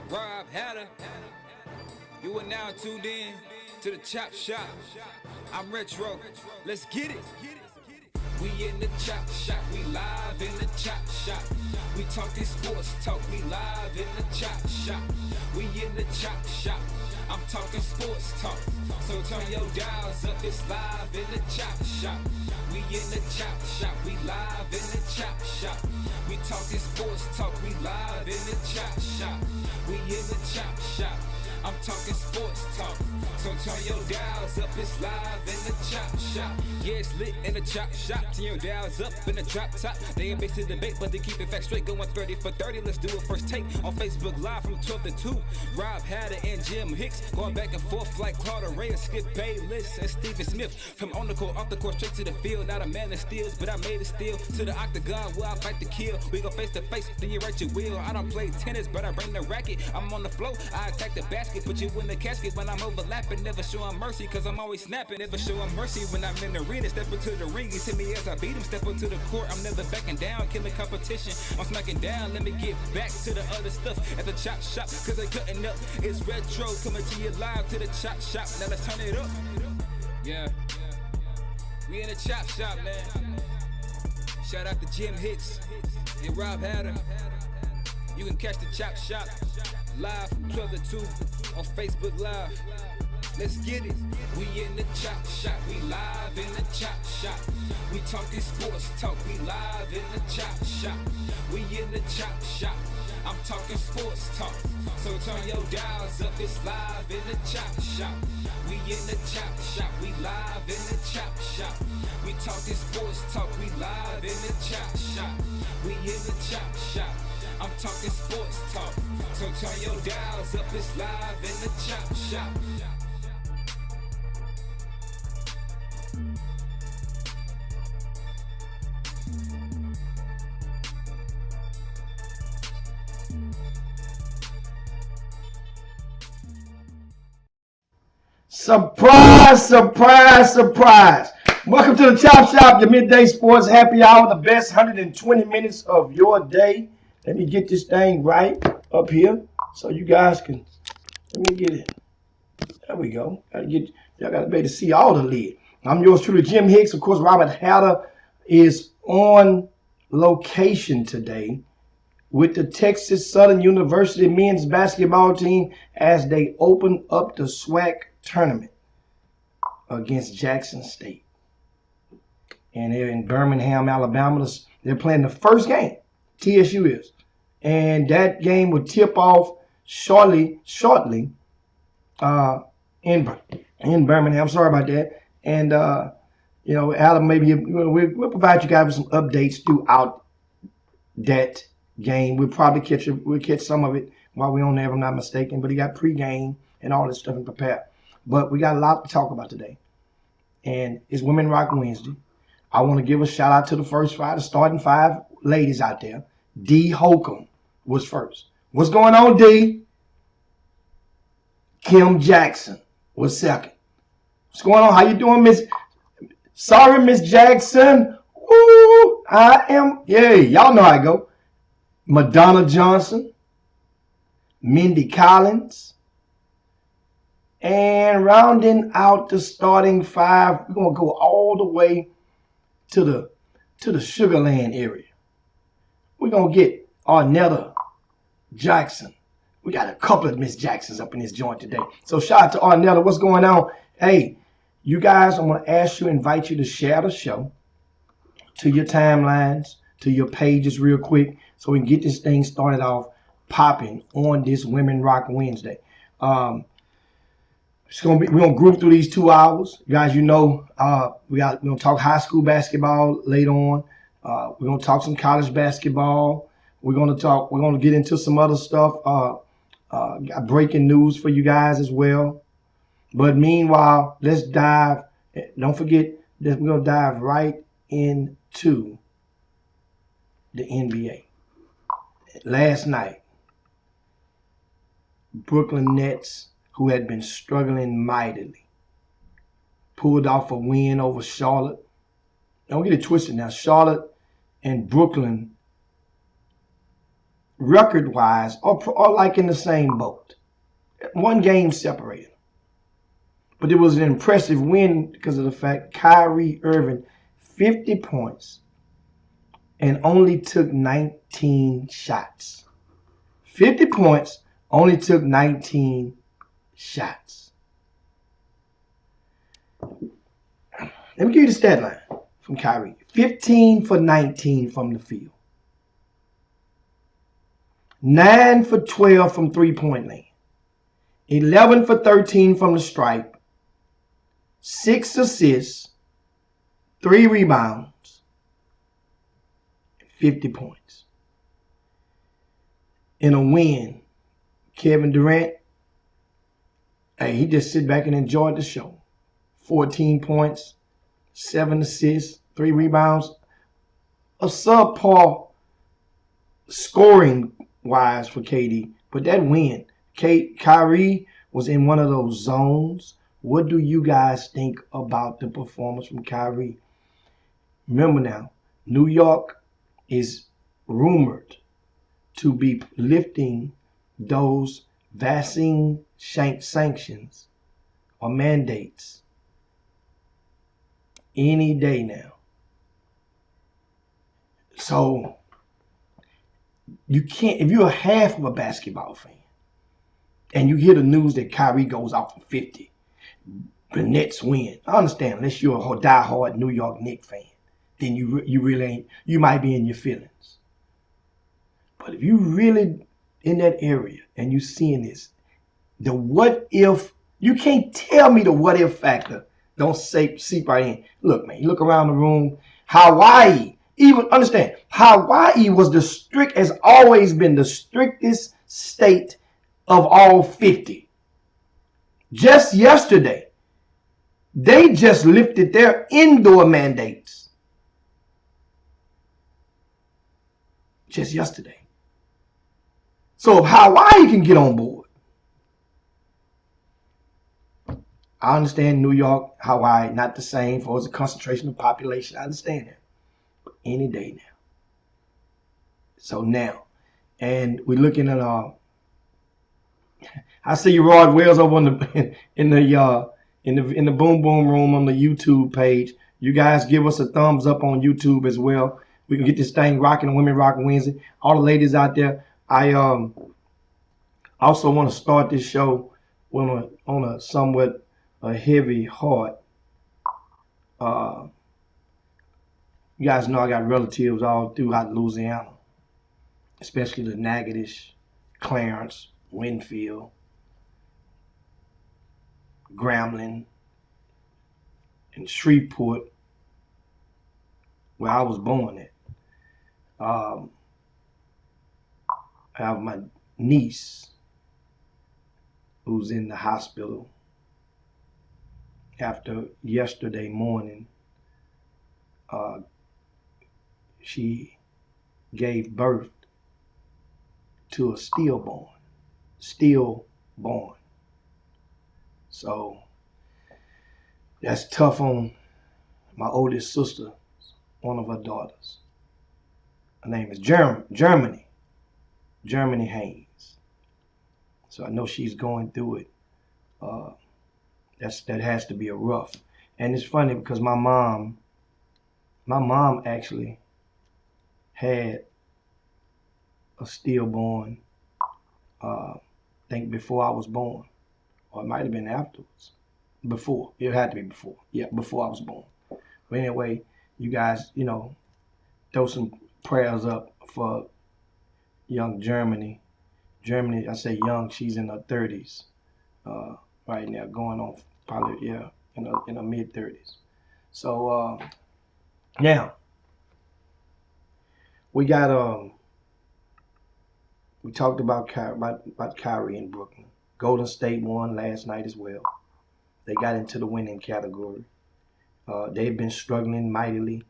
Rob Hatter. You are now tuned in to the Chop Shop. I'm Retro. Let's get it. We in the Chop Shop. We live in the Chop Shop. We talking sports talk. We live in the Chop Shop. We in the Chop Shop. I'm talking sports talk. So turn your dials up. It's live in the Chop Shop. We in the Chop Shop. We live in the Chop Shop. We talking sports talk. We live in the Chop Shop. We in the Chop Shop. I'm talking sports talk. So turn your dials up. It's live in the Chop Shop. Yeah, it's lit in the Chop Shop. Turn your dials up in the drop top. They ain't based to debate, but they keep it fact straight. Going 30 for 30. Let's do a first take on Facebook Live from 12 to 2. Rob Hatter and Jim Hicks going back and forth like Carter Ray and Skip Bayless and Stephen Smith. From on the court, off the court, straight to the field. Not a man that steals, but I made it steal. To the octagon where I fight to kill. We go face to face, then you write your will. I don't play tennis, but I bring the racket. I'm on the floor, I attack the basket. Put you in the casket when I'm overlapping. Never showing mercy, cause I'm always snapping. Never showing mercy when I'm in the arena. Step into the ring, he hit me as I beat him. Step into the court, I'm never backing down. Killing competition, I'm smacking down. Let me get back to the other stuff at the Chop Shop, cause they cutting up. It's Retro coming to you live to the Chop Shop. Now let's turn it up. Yeah, we in the Chop Shop, man. Shout out to Jim Hicks and Rob Hatter. You can catch the Chop Shop live from 12 to 2 on Facebook Live. Let's get it. We in the Chop Shop. We live in the Chop Shop. We talking sports talk. We live in the Chop Shop. We in the Chop Shop. I'm talking sports talk. So turn your dials up. It's live in the Chop Shop. We in the Chop Shop. We live in the Chop Shop. We talking sports talk. We live in the Chop Shop. We in the Chop Shop. I'm talking sports talk. So turn your dials up. It's live in the Chop Shop. Surprise, surprise, surprise. Welcome to the Chop Shop, your midday sports happy hour, the best 120 minutes of your day. Let me get this thing right up here so you guys can, let me get it. There we go. Y'all gotta be able to see all the lid. I'm yours truly, Jim Hicks. Of course, Robert Hatter is on location today with the Texas Southern University men's basketball team as they open up the SWAC tournament against Jackson State. And they're in Birmingham, Alabama. They're playing the first game, TSU is. And that game will tip off shortly in Birmingham. Sorry about that. And, Adam, maybe we'll provide you guys with some updates throughout that game. We'll probably catch some of it while we're on there, if I'm not mistaken. But he got pregame and all this stuff and prepared. But we got a lot to talk about today. And it's Women Rock Wednesday. I want to give a shout out to the first five, the starting five ladies out there. D. Holcomb was first. What's going on, D? Kim Jackson was second. What's going on? How you doing, Miss? Sorry, Miss Jackson. Woo! Y'all know how I go. Madonna Johnson, Mindy Collins, and rounding out the starting five, we're gonna go all the way to the Sugarland area. We're gonna get Arnetta Jackson. We got a couple of Miss Jacksons up in this joint today. So shout out to Arnetta. What's going on? Hey, you guys, I'm gonna invite you to share the show to your timelines, to your pages real quick, so we can get this thing started off popping on this Women Rock Wednesday. We're gonna group through these 2 hours. You guys, we're gonna talk high school basketball later on. We're gonna talk some college basketball. We're gonna get into some other stuff. Got breaking news for you guys as well. But meanwhile, let's dive. Don't forget that we're gonna dive right into the NBA. Last night, Brooklyn Nets, who had been struggling mightily, pulled off a win over Charlotte. Don't get it twisted now. Charlotte and Brooklyn record-wise are like in the same boat. One game separated. But it was an impressive win because of the fact Kyrie Irving, 50 points, and only took 19 shots. 50 points, only took 19 shots. Let me give you the stat line from Kyrie. 15 for 19 from the field. 9 for 12 from three-point lane. 11 for 13 from the stripe. 6 assists. 3 rebounds. 50 points. In a win, Kevin Durant, hey, he just sit back and enjoyed the show. 14 points, 7 assists, 3 rebounds. A subpar scoring-wise for KD. But that win, Kyrie was in one of those zones. What do you guys think about the performance from Kyrie? Remember now, New York is rumored to be lifting those vaccine sanctions or mandates any day now. So you can't, if you're half of a basketball fan and you hear the news that Kyrie goes out for 50, the Nets win. I understand, unless you're a diehard New York Knicks fan, then you really ain't, you might be in your feelings. But if you really in that area and you seeing this, the what if, you can't tell me the what if factor don't seep right in. Look, man, you look around the room, Hawaii, even understand, Hawaii was has always been the strictest state of all 50. Just yesterday, they just lifted their indoor mandates. Just yesterday. So if Hawaii can get on board, I understand New York, Hawaii, not the same for the concentration of population. I understand that. But any day now. So now, and we're looking at I see you, Rod Wells, over in the Boom Boom Room on the YouTube page. You guys give us a thumbs up on YouTube as well. We can get this thing rocking on Women Rockin' Wednesday. All the ladies out there, I also want to start this show on a somewhat heavy heart. You guys know I got relatives all throughout Louisiana, especially the Natchitoches, Clarence, Winfield, Grambling, and Shreveport, where I was born at. I have my niece who's in the hospital after yesterday morning. She gave birth to a stillborn. So that's tough on my oldest sister, one of her daughters. Her name is Germany Haynes. So I know she's going through it. That has to be a rough. And it's funny because my mom actually had a stillborn, I think before I was born. Or it might have been afterwards. Before. It had to be before. Yeah, before I was born. But anyway, you guys, throw some prayers up for young Germany. I say young, she's in her 30s right now, going on probably, in her mid-30s. So, now, we got, we talked about Kyrie in Brooklyn. Golden State won last night as well. They got into the winning category. They've been struggling mightily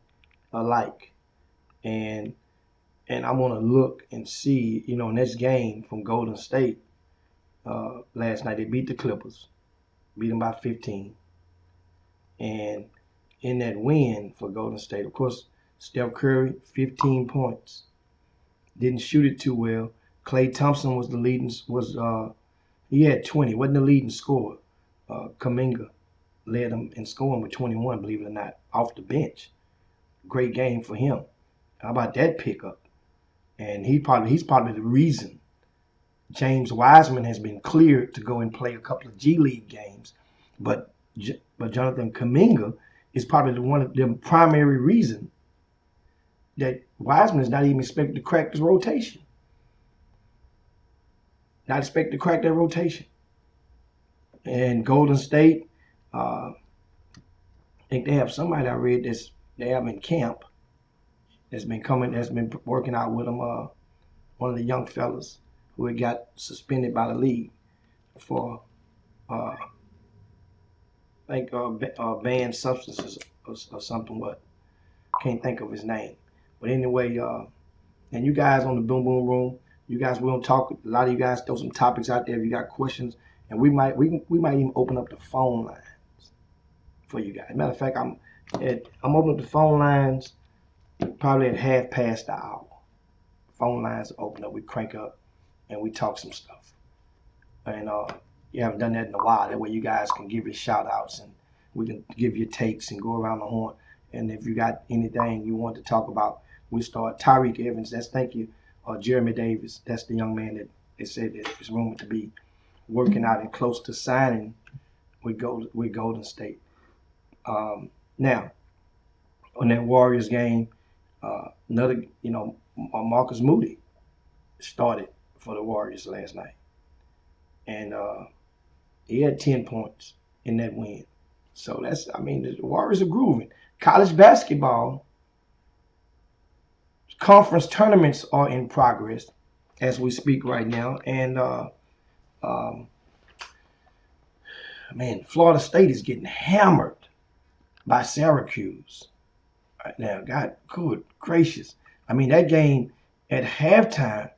alike. And I want to look and see, in this game from Golden State last night, they beat the Clippers, beat them by 15. And in that win for Golden State, of course, Steph Curry, 15 points. Didn't shoot it too well. Klay Thompson was he had 20, wasn't the leading scorer. Kuminga led him in scoring with 21, believe it or not, off the bench. Great game for him. How about that pickup? And he's probably the reason James Wiseman has been cleared to go and play a couple of G League games. But Jonathan Kuminga is probably one of the primary reason that Wiseman is not even expected to crack this rotation. Not expected to crack that rotation. And Golden State, I think they have somebody I read this they have in camp that's been working out with them. One of the young fellas who had got suspended by the league for banned substances or something, but can't think of his name. But anyway, and you guys on the Boom Boom Room, you guys will talk. A lot of you guys throw some topics out there if you got questions, and we might even open up the phone lines for you guys. Matter of fact, I'm opening up the phone lines probably at 1:30. Phone lines open up, we crank up, and we talk some stuff. And you haven't done that in a while. That way you guys can give your shout outs and we can give your takes and go around the horn. And if you got anything you want to talk about, we start. Tyreek Evans, thank you. Jeremy Davis, that's the young man that they said that is rumored to be working out and close to signing with Golden State. Now, on that Warriors game, Marcus Moody started for the Warriors last night. And he had 10 points in that win. So the Warriors are grooving. College basketball, conference tournaments are in progress as we speak right now. And, Florida State is getting hammered by Syracuse right now. God, good gracious. That game at halftime,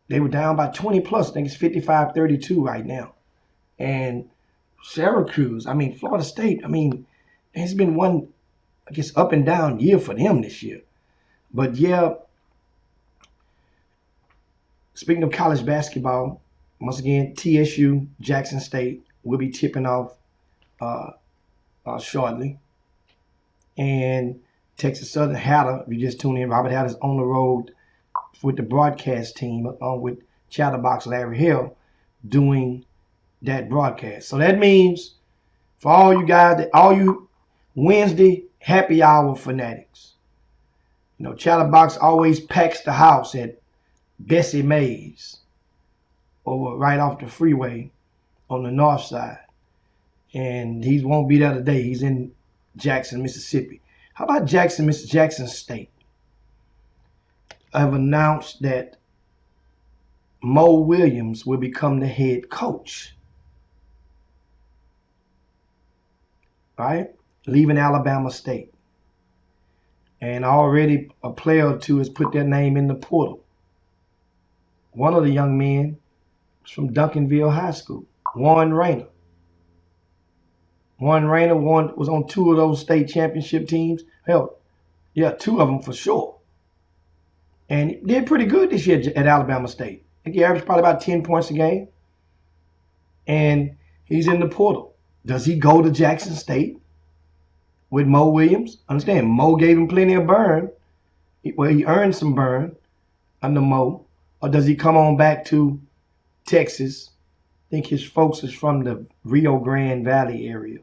they were down by 20 plus. I think it's 55-32 right now. And Syracuse, Florida State, it's been one, I guess, up and down year for them this year. But yeah, speaking of college basketball, once again, TSU, Jackson State will be tipping off shortly. And Texas Southern Hatter, if you just tune in, Robert Hatter's on the road with the broadcast team, along with Chatterbox Larry Hill, doing that broadcast. So that means for all you guys, all you Wednesday happy hour fanatics, Chatterbox always packs the house at Bessie Mays over right off the freeway on the north side. And he won't be there today. He's in Jackson, Mississippi. How about Jackson State? I've announced that Mo Williams will become the head coach. Right? Leaving Alabama State. And already a player or two has put their name in the portal. One of the young men was from Duncanville High School, Warren Rayner. Warren Rayner was on 2 of those state championship teams. Hell, yeah, 2 of them for sure. And he did pretty good this year at Alabama State. I think he averaged probably about 10 points a game. And he's in the portal. Does he go to Jackson State with Mo Williams? Understand, Mo gave him plenty of burn. He earned some burn under Mo. Or does he come on back to Texas? I think his folks is from the Rio Grande Valley area,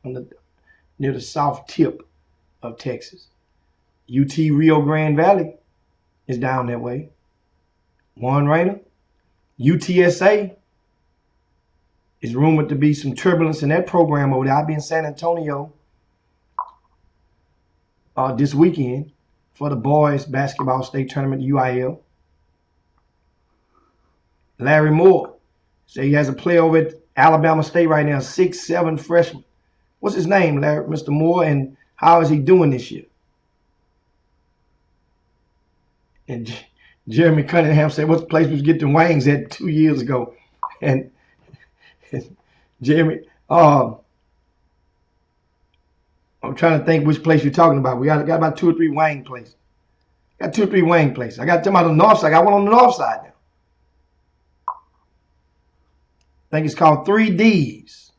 near the south tip of Texas. UT Rio Grande Valley is down that way. Warren Rayner. UTSA is rumored to be some turbulence in that program over there. I'll be in San Antonio this weekend for the boys basketball state tournament, UIL. Larry Moore. So he has a player over at Alabama State right now, 6'7" freshman. What's his name, Larry, Mr. Moore, and how is he doing this year? And Jeremy Cunningham said, what's the place we get the wings at 2 years ago? And Jeremy, I'm trying to think which place you're talking about. We got about 2 or 3 wing places. Got 2 or 3 wing places. I got them on the north side. I got one on the north side now. I think it's called 3Ds.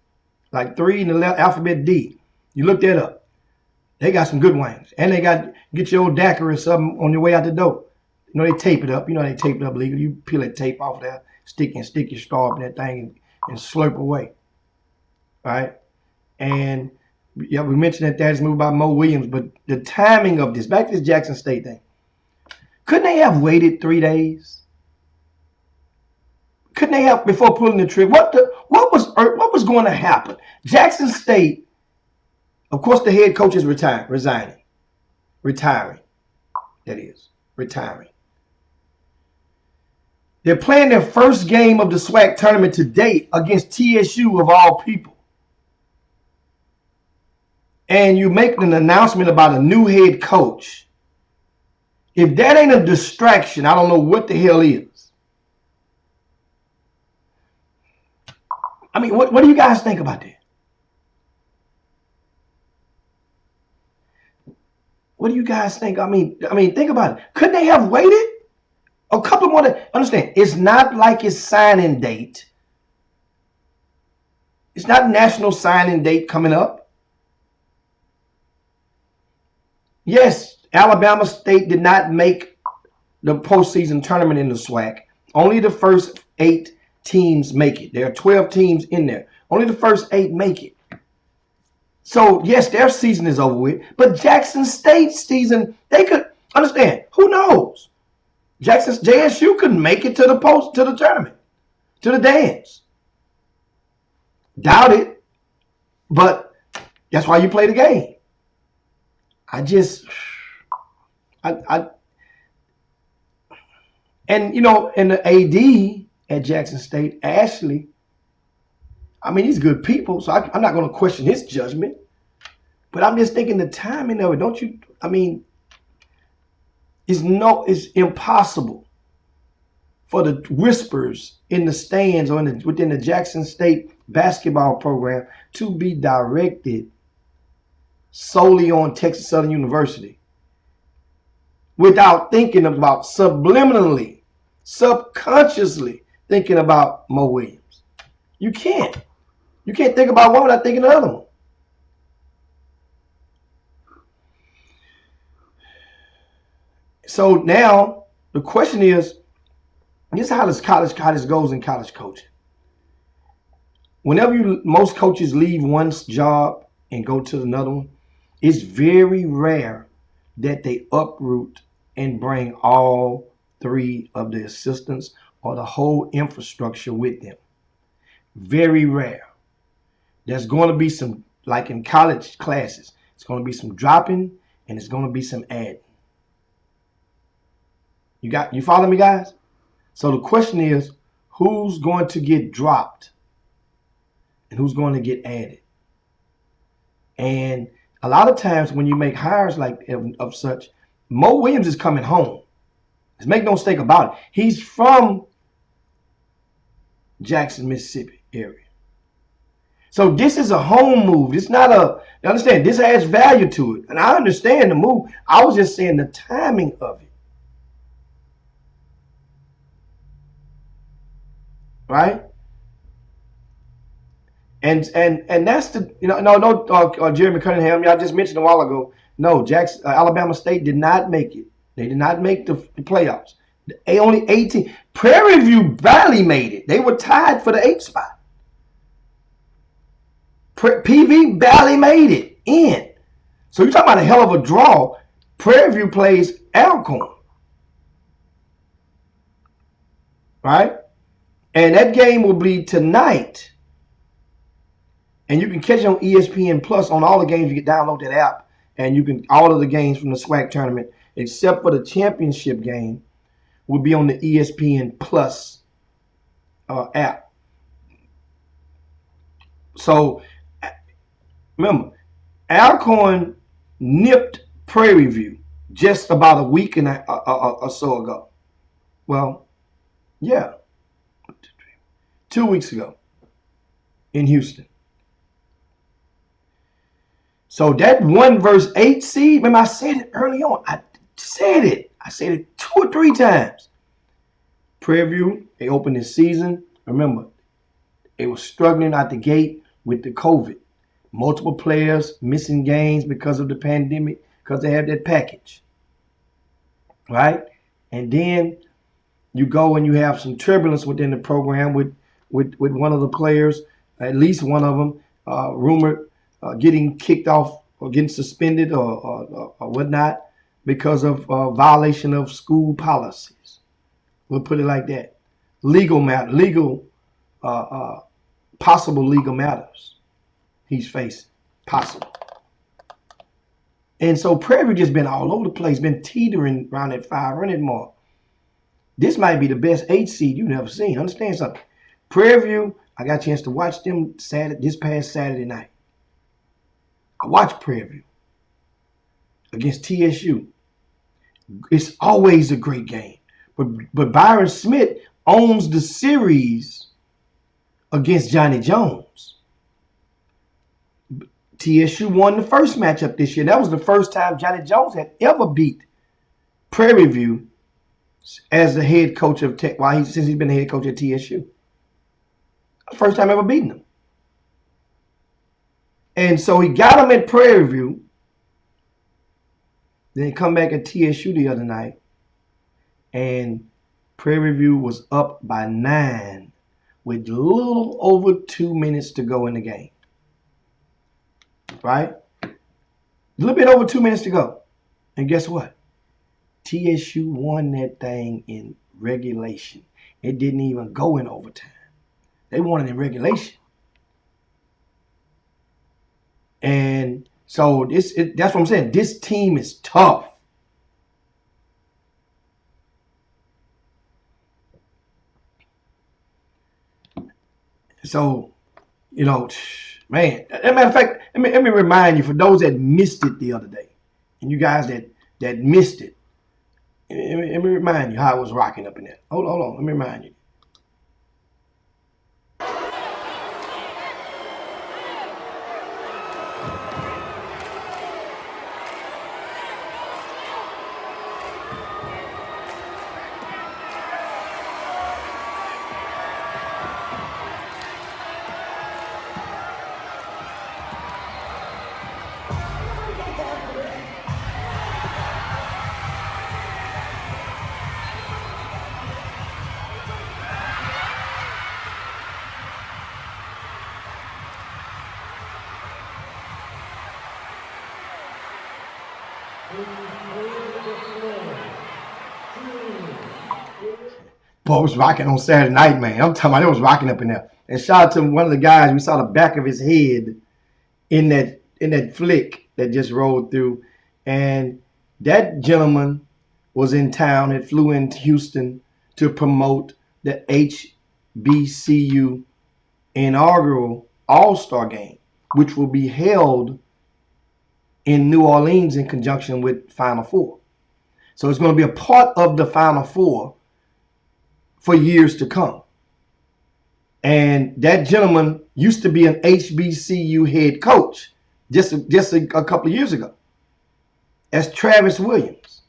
Like 3 in the alphabet D. You look that up. They got some good wings. And they got, get your old daiquiri or something on your way out the door. You know, they tape it up. You know, they tape it up legal. You peel that tape off there, stick your straw up in that thing and slurp away. Right? And yeah, we mentioned that is moved by Mo Williams, but the timing of this, back to this Jackson State thing. Couldn't they have waited 3 days? Couldn't they have, before pulling the trigger? What was going to happen? Jackson State, of course, the head coach is retiring. That is, retiring. They're playing their first game of the SWAC tournament to date against TSU of all people. And you make an announcement about a new head coach. If that ain't a distraction, I don't know what the hell is. I mean, what do you guys think about that? What do you guys think? I mean, think about it. Couldn't they have waited a couple more days? Understand, it's not like it's signing date. It's not national signing date coming up. Yes, Alabama State did not make the postseason tournament in the SWAC. Only the first 8 teams make it. There are 12 teams in there. Only the first 8 make it. So, yes, their season is over with. But Jackson State's season, they could understand. Who knows? JSU couldn't make it to the tournament, to the dance. Doubt it. But that's why you play the game. And, you know, and the AD at Jackson State, Ashley, I mean, he's good people, so I'm not going to question his judgment. But I'm just thinking the timing of it, don't you? I mean, it's impossible for the whispers in the stands or within the Jackson State basketball program to be directed solely on Texas Southern University without thinking about subliminally, subconsciously thinking about Mo Williams. You can't. You can't think about one without thinking of the other one. So now the question is, this is how this goes in college coaching. Whenever most coaches leave one job and go to another one, it's very rare that they uproot and bring all 3 of the assistants or the whole infrastructure with them. Very rare. There's going to be some, like in college classes, it's going to be some dropping and it's going to be some adding. You follow me, guys? So the question is, who's going to get dropped and who's going to get added? And a lot of times when you make hires like of such, Mo Williams is coming home. Let's make no mistake about it. He's from Jackson, Mississippi area. So this is a home move. It's not you understand, this adds value to it. And I understand the move. I was just saying the timing of it. Right? And that's the, Jeremy Cunningham, y'all just mentioned a while ago. No, Alabama State did not make it. They did not make the playoffs. Only 18. Prairie View barely made it. They were tied for the 8th spot. PV barely made it in. So you're talking about a hell of a draw. Prairie View plays Alcorn. Right? And that game will be tonight. And you can catch it on ESPN Plus on all the games. You can download that app. And you can, all of the games from the SWAC tournament, except for the championship game, will be on the ESPN Plus app. So, remember, Alcorn nipped Prairie View just about a week and or so ago. Well, yeah. 2 weeks ago in Houston. So that 1 versus 8 seed, remember I said it early on. I said it. I said it 2 or 3 times. Prairie View, they opened this season. Remember, they were struggling out the gate with the COVID. Multiple players missing games because of the pandemic, because they had that package. Right? And then you go and you have some turbulence within the program with one of the players, at least one of them, rumored getting kicked off or getting suspended or whatnot because of violation of school policies. We'll put it like that. Possible legal matters he's facing. Possible. And so Prairie View just been all over the place, been teetering around that 500 mark. This might be the best 8 seed you've never seen. Understand something? Prairie View, I got a chance to watch them this past Saturday night. I watched Prairie View against TSU. It's always a great game. But Byron Smith owns the series against Johnny Jones. TSU won the first matchup this year. That was the first time Johnny Jones had ever beat Prairie View as the head coach of Tech. Since he's been the head coach at TSU. First time ever beating them. And so he got him at Prairie View. Then he come back at TSU the other night. And Prairie View was up by 9 with a little over 2 minutes to go in the game. Right? A little bit over 2 minutes to go. And guess what? TSU won that thing in regulation. It didn't even go in overtime. They won it in regulation. And so that's what I'm saying. This team is tough. So, man, as a matter of fact, let me remind you, for those that missed it the other day, and you guys that missed it, let me remind you how I was rocking up in there. Hold on. Let me remind you. Boy, it was rocking on Saturday night, man. I'm talking about it was rocking up in there. And shout out to one of the guys. We saw the back of his head in that flick that just rolled through. And that gentleman was in town, had flew into Houston to promote the HBCU inaugural All-Star game, which will be held in New Orleans in conjunction with Final Four. So it's going to be a part of the Final Four for years to come. And that gentleman used to be an HBCU head coach just a couple of years ago. That's Travis Williams.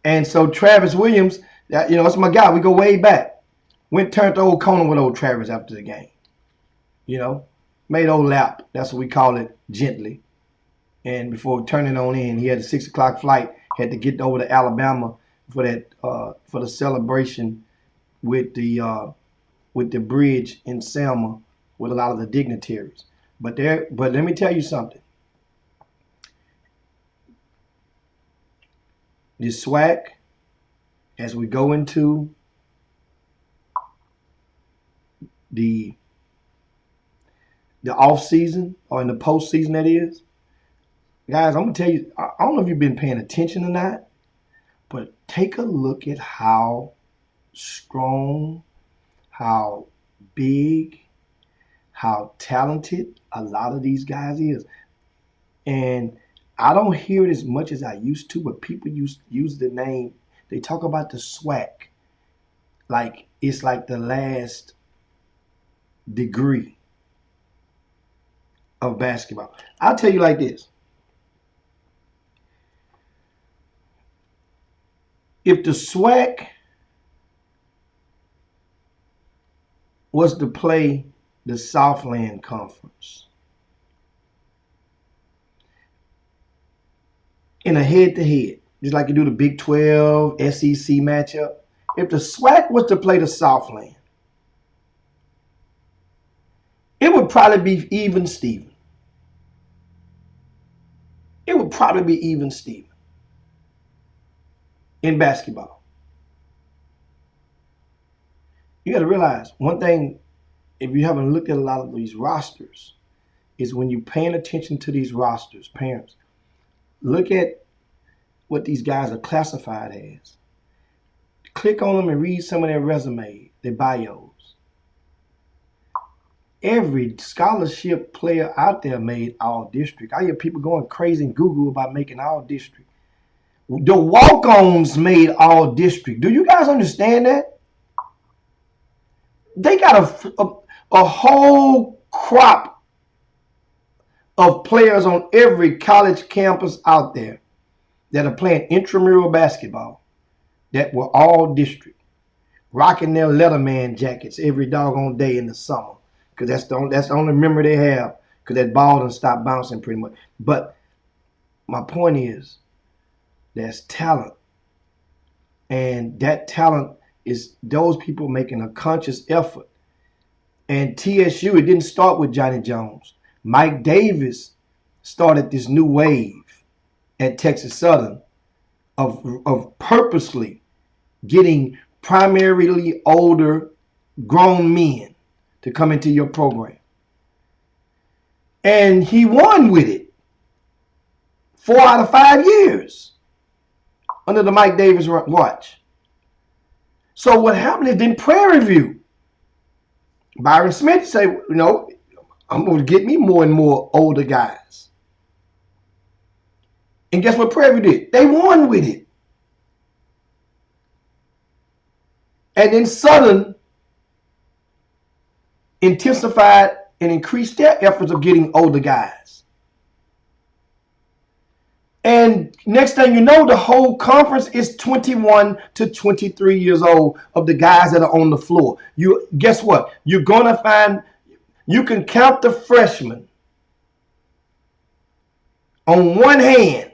And so Travis Williams, that's my guy. We go way back. Went turned to old Conan with old Travis after the game. Made old lap. That's what we call it, gently. And before turning on in, he had a 6 o'clock flight. Had to get over to Alabama for the celebration with the bridge in Selma with a lot of the dignitaries. But let me tell you something. The SWAC, as we go into the off season, or in the postseason, that is, guys, I'm gonna tell you. I don't know if you've been paying attention or not, but take a look at how strong, how big, how talented a lot of these guys is. And I don't hear it as much as I used to, but people use the name. They talk about the SWAC like it's like the last degree of basketball. I'll tell you like this. If the SWAC was to play the Southland Conference in a head-to-head, just like you do the Big 12, SEC matchup, if the SWAC was to play the Southland, it would probably be even Steven. It would probably be even Steven in basketball. You got to realize one thing, if you haven't looked at a lot of these rosters, is when you're paying attention to these rosters, parents, look at what these guys are classified as. Click on them and read some of their resumes, their bios. Every scholarship player out there made all district. I hear people going crazy in Google about making all district. The walk-ons made all district. Do you guys understand that? They got a whole crop of players on every college campus out there that are playing intramural basketball that were all district, rocking their Letterman jackets every doggone day in the summer. Because that's the only memory they have. Because that ball done stopped bouncing pretty much. But my point is, there's talent. And that talent is those people making a conscious effort. And TSU, it didn't start with Johnny Jones. Mike Davis started this new wave at Texas Southern of purposely getting primarily older grown men to come into your program. And he won with it 4 out of 5 years under the Mike Davis watch. So what happened is, then Prairie View, Byron Smith say, I'm going to get me more and more older guys. And guess what Prairie View did? They won with it. And then Southern intensified and increased their efforts of getting older guys. And next thing you know, the whole conference is 21 to 23 years old of the guys that are on the floor. Guess what? You're going to find, you can count the freshmen on one hand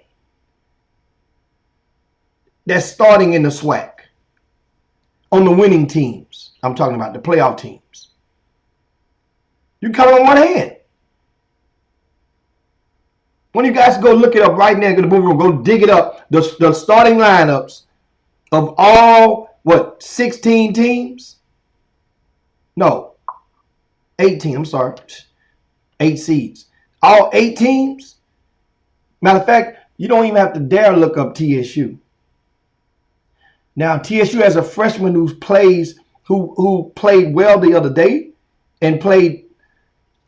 that's starting in the SWAC. On the winning teams. I'm talking about the playoff teams. You count on one hand. One of you guys go look it up right now. Go dig it up. The starting lineups of all, 16 teams? No. 18. I'm sorry. 8 seeds. All 8 teams? Matter of fact, you don't even have to dare look up TSU. Now, TSU has a freshman who played well the other day and played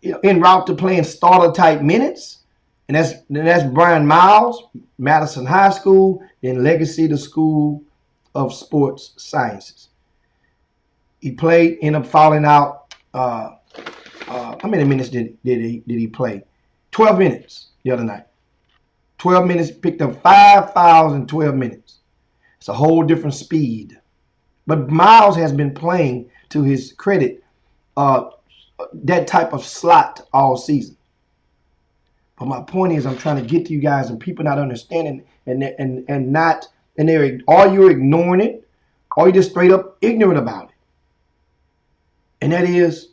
en route to playing starter type minutes. And that's Brian Miles, Madison High School, then Legacy, the School of Sports Sciences. He played, ended up falling out. How many minutes did he play? 12 minutes the other night. 12 minutes, picked up 5 fouls in 12 minutes. It's a whole different speed. But Miles has been playing, to his credit, that type of slot all season. But my point is, I'm trying to get to you guys, and people not understanding, or you're ignoring it, or you're just straight up ignorant about it. And that is,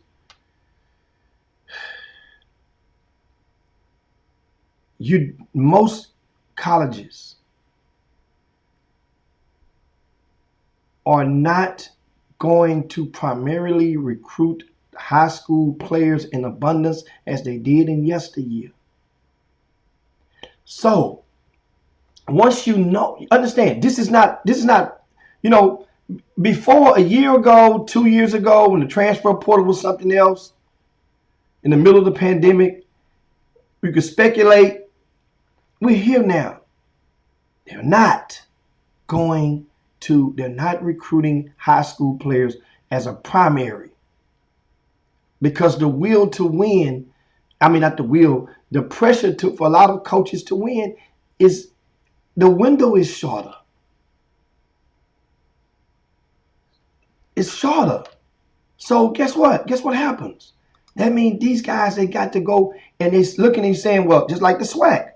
most colleges are not going to primarily recruit high school players in abundance as they did in yesteryear. So once understand, this is not, before a year ago, 2 years ago, when the transfer portal was something else, in the middle of the pandemic, we could speculate. We're here now. They're not recruiting high school players as a primary. Because the will to win, the pressure for a lot of coaches to win is, the window is shorter. It's shorter. So guess what? Guess what happens? That means these guys, they got to go and they're looking and saying, well, just like the SWAC.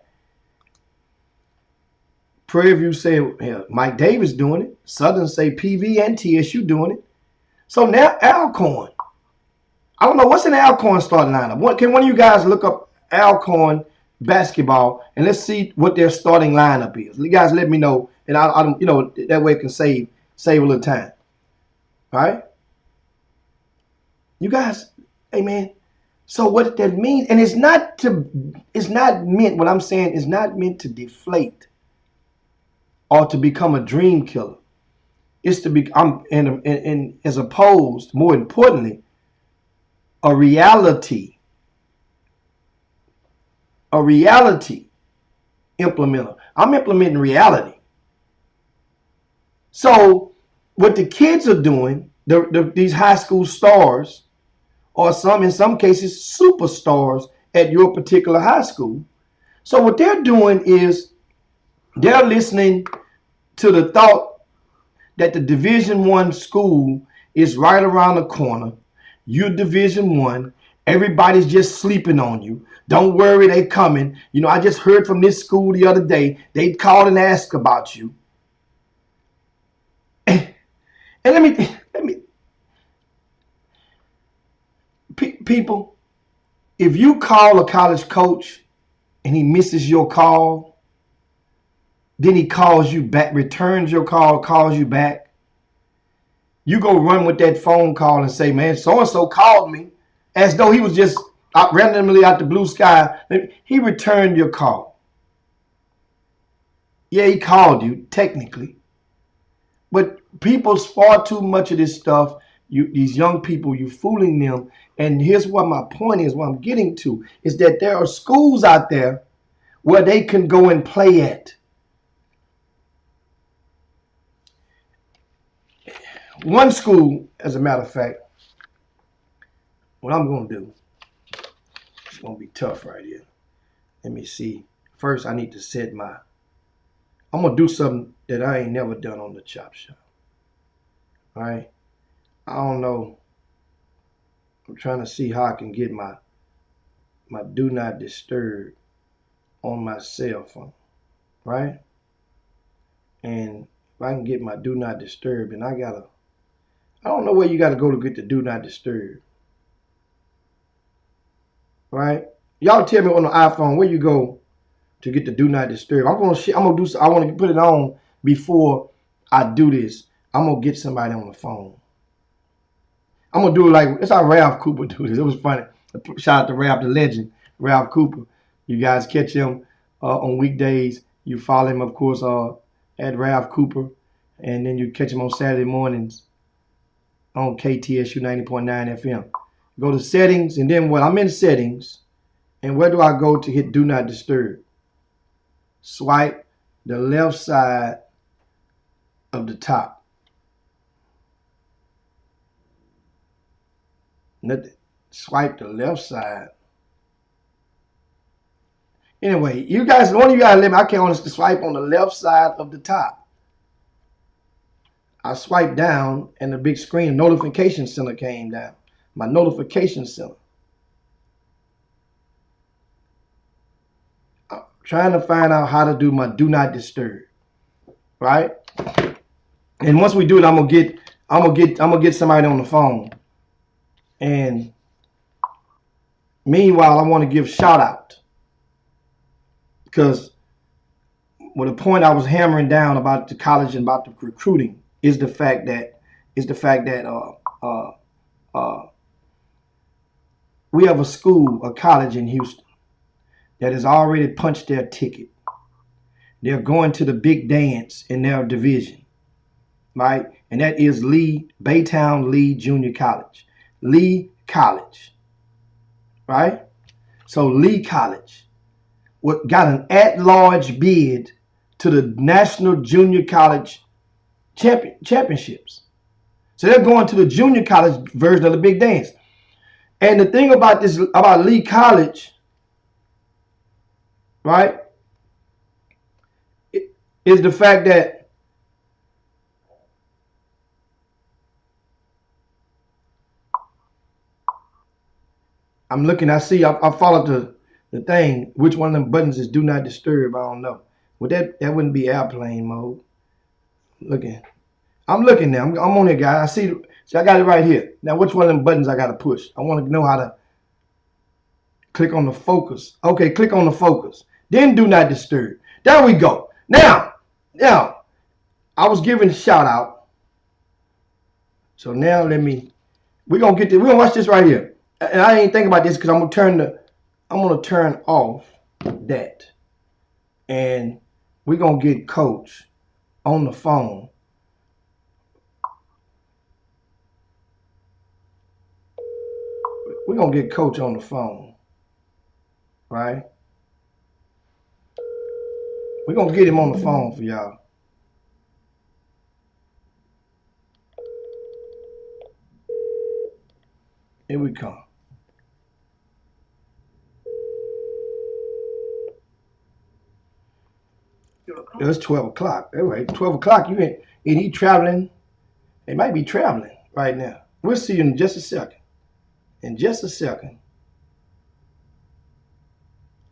Prairie View say, yeah, Mike Davis doing it. Southern say PV and TSU doing it. So now Alcorn. I don't know what's in the Alcorn starting lineup. Can one of you guys look up Alcorn basketball and let's see what their starting lineup is? You guys let me know, and I that way it can save a little time. All right? You guys, hey man. So what that means, and it's not meant. What I'm saying is not meant to deflate or to become a dream killer. It's to be, and as opposed, more importantly, a reality implementer. I'm implementing reality. So what the kids are doing, these high school stars, or in some cases superstars at your particular high school. So what they're doing is they're listening to the thought that the Division I school is right around the corner. You're Division I. Everybody's just sleeping on you. Don't worry, they coming. I just heard from this school the other day. They called and asked about you. And let me people, if you call a college coach and he misses your call, then he calls you back, returns your call, calls you back, you go run with that phone call and say, man, so-and-so called me, as though he was just randomly out the blue sky. He returned your call. Yeah, he called you, technically. But people's far too much of this stuff, these young people, you fooling them. And here's what my point is, what I'm getting to, is that there are schools out there where they can go and play at. One school, as a matter of fact, what I'm going to do, it's going to be tough right here. Let me see. First, I need to set I'm going to do something that I ain't never done on the Chop Shop. All right? I don't know. I'm trying to see how I can get my do not disturb on my cell phone, right? And if I can get my do not disturb, and I don't know where you got to go to get the do not disturb, right? Y'all tell me on the iPhone where you go to get the do not disturb. I want to put it on before I do this. I'm gonna get somebody on the phone. I'm going to do it like, it's how Ralph Cooper do this. It was funny. Shout out to Ralph, the legend, Ralph Cooper. You guys catch him on weekdays. You follow him, of course, at Ralph Cooper. And then you catch him on Saturday mornings on KTSU 90.9 FM. Go to settings, and then I'm in settings. And where do I go to hit do not disturb? Swipe the left side of the top. Swipe the left side. Anyway, one of you guys let me, I can't honestly swipe on the left side of the top. I swiped down and the big screen notification center came down. My notification center. I'm trying to find out how to do my do not disturb. Right? And once we do it, I'm gonna get somebody on the phone. And meanwhile, I want to give shout out, because the point I was hammering down about the college and about the recruiting is the fact that we have a college in Houston that has already punched their ticket. They're going to the big dance in their division, right? And that is Baytown Lee Junior College. Lee College, right? So Lee College got an at-large bid to the National Junior College Championships. So they're going to the junior college version of the big dance. And the thing about Lee College, right, is the fact that I'm looking. I followed the thing. Which one of them buttons is do not disturb? I don't know. Well, that wouldn't be airplane mode. Looking. I'm looking now. I'm on it, guys. I see. I got it right here. Now, which one of them buttons I got to push? I want to know how to click on the focus. Okay, click on the focus. Then do not disturb. There we go. Now, I was giving a shout out. So now we're gonna watch this right here. And I ain't thinking about this because I'm gonna turn off that. And we're gonna get Coach on the phone. We're going to get Coach on the phone, right? We're going to get him on the phone for y'all. Here we come. It's 12 o'clock. Anyway, 12 o'clock, and he traveling. They might be traveling right now. We'll see you in just a second. In just a second,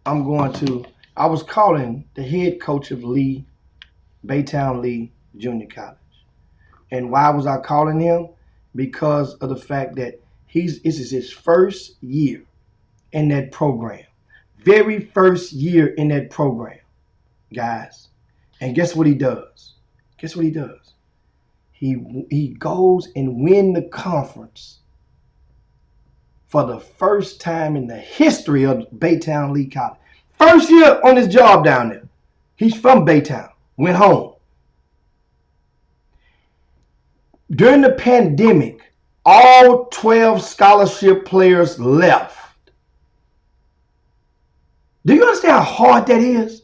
I was calling the head coach of Baytown Lee Junior College. And why was I calling him? Because of the fact that this is his first year in that program. Very first year in that program, guys. And guess what he does? Guess what he does? He goes and wins the conference for the first time in the history of Baytown Lee College. First year on his job down there. He's from Baytown. Went home. During the pandemic, all 12 scholarship players left. Do you understand how hard that is?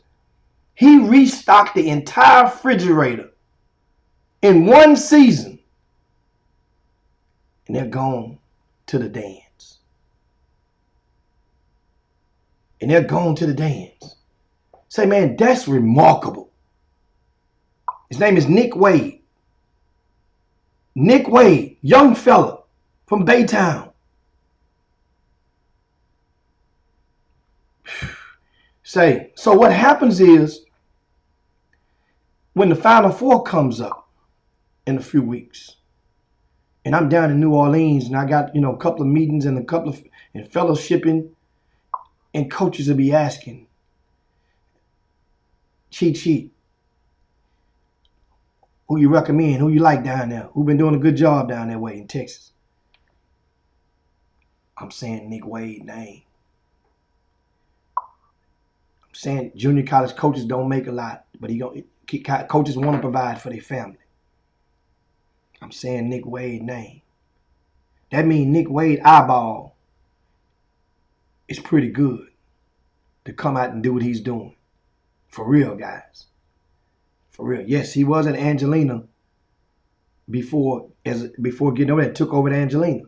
He restocked the entire refrigerator in one season. And they're gone to the dance. And they're going to the dance. Say, man, that's remarkable. His name is Nick Wade. Nick Wade, young fella from Baytown. Say, so what happens is when the Final Four comes up in a few weeks, and I'm down in New Orleans, and I got, a couple of meetings and fellowshipping. And coaches will be asking, cheat, who you recommend, who you like down there, who been doing a good job down that way in Texas. I'm saying Nick Wade's name. I'm saying junior college coaches don't make a lot, but coaches want to provide for their family. I'm saying Nick Wade's name. That means Nick Wade eyeball is pretty good to come out and do what he's doing. For real, guys. For real. Yes, he was at Angelina before getting over there. Took over at Angelina.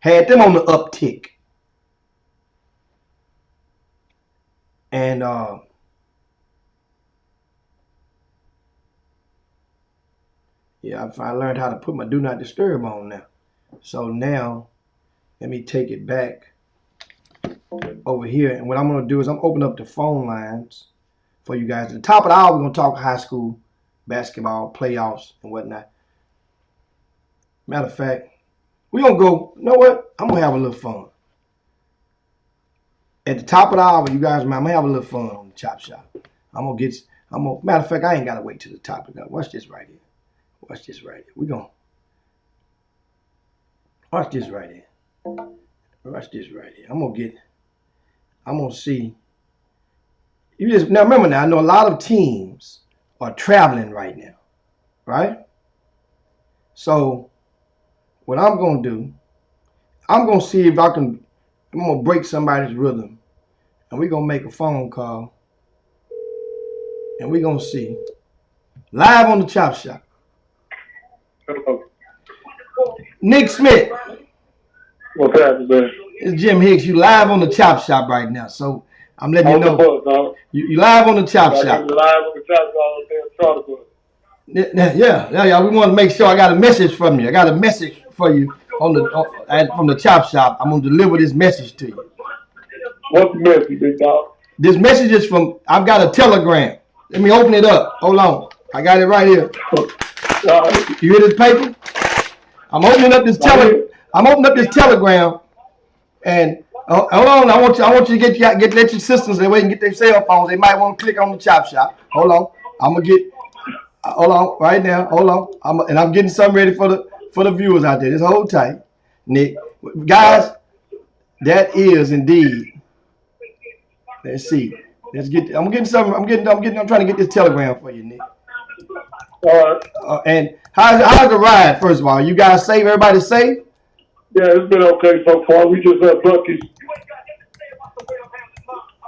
Had them on the uptick. And I learned how to put my do not disturb on now. So now, let me take it back over here, and what I'm going to do is I'm open up the phone lines for you guys. At the top of the hour, we're going to talk high school basketball playoffs and whatnot. Matter of fact, we're going to go, you know what? I'm going to have a little fun. At the top of the hour, you guys, I'm going to have a little fun on the Chop Shop. Matter of fact, I ain't got to wait till the top of the hour. Watch this right here. Watch this right here. We're going to watch this right here. Watch this right here. I'm going to see. Now remember now, I know a lot of teams are traveling right now, right? So what I'm going to do, I'm going to see if I'm going to break somebody's rhythm, and we're going to make a phone call, and we're going to see live on the Chop Shop. Hello. Nick Smith. What's happening? It's Jim Hicks. You live on the Chop Shop right now, so I'm letting you know. You live on the Chop Shop. Live on the Chop Shop. Yeah. We want to make sure I got a message from you. I got a message for you from the Chop Shop. I'm gonna deliver this message to you. What's the message, big dog? This message is from, I've got a telegram. Let me open it up. Hold on. I got it right here. You hear this paper? I'm opening up this telegram, and hold on. I want you to let your sisters that way and get their cell phones. They might want to click on the chop shop. Hold on. I'm gonna get. Hold on, right now. Hold on. I'm getting something ready for the viewers out there. Just hold tight, Nick. Guys, that is indeed. Let's see. Let's get. I'm trying to get this telegram for you, Nick. All right. And how's the ride? First of all, you guys safe? Everybody safe? Yeah, it's been okay so far. We just had buckies.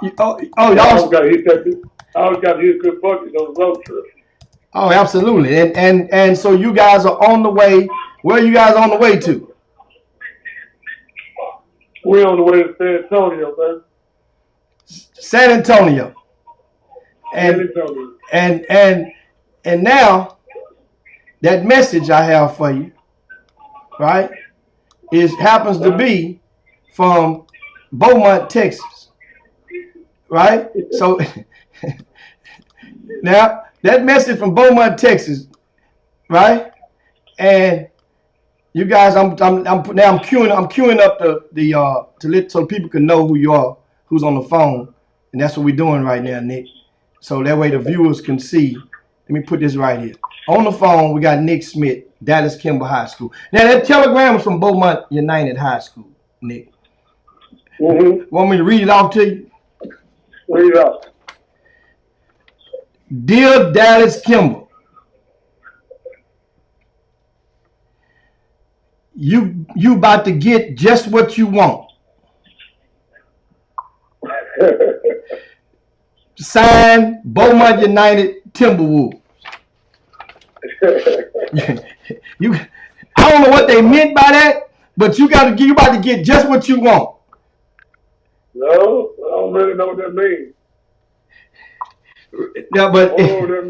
Y'all. I always got to hit good buckies on the road trip. Oh, absolutely. And so you guys are on the way. Where are you guys on the way to? We're on the way to San Antonio, man. San Antonio. And now that message I have for you, right, happens to be from Beaumont, Texas, right? So now that message from Beaumont, Texas, right? And you guys, I'm queuing up so people can know who you are, who's on the phone, and that's what we're doing right now, Nick. So that way the viewers can see. Let me put this right here. On the phone, we got Nick Smith, Dallas Kimball High School. Now that telegram is from Beaumont United High School, Nick. Mm-hmm. Want me to read it off to you? Read it off. Dear Dallas Kimball, you about to get just what you want. Signed, Beaumont United Timberwolves. I don't know what they meant by that, but you about to get just what you want. No, I don't really know what that means. Yeah, but I don't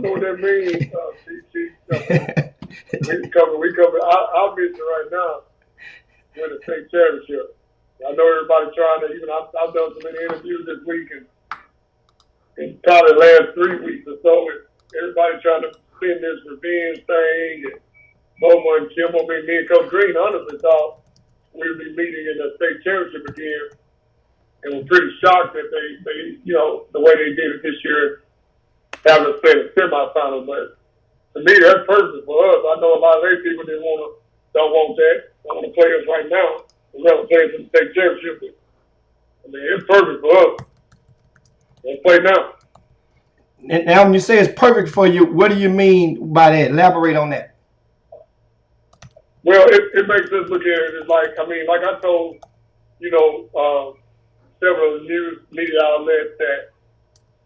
know what that means. We cover. I'll mention right now win the state championship. I know everybody trying to. Even I've done so many interviews this week and probably the last 3 weeks or so. Everybody trying to spin this revenge thing. And Beaumont and Kimball, me and Coach Green, honestly thought we would be meeting in the state championship again. And we're pretty shocked that they the way they did it this year, having us play the semifinals. But to me, that's perfect for us. I know a lot of other people don't want that. Don't want to play us right now. We're going to play us in the state championship. I mean, it's perfect for us. Let's play now. And now, when you say it's perfect for you, what do you mean by that? Elaborate on that. Well, it makes us look at it as like I told, several news media outlets that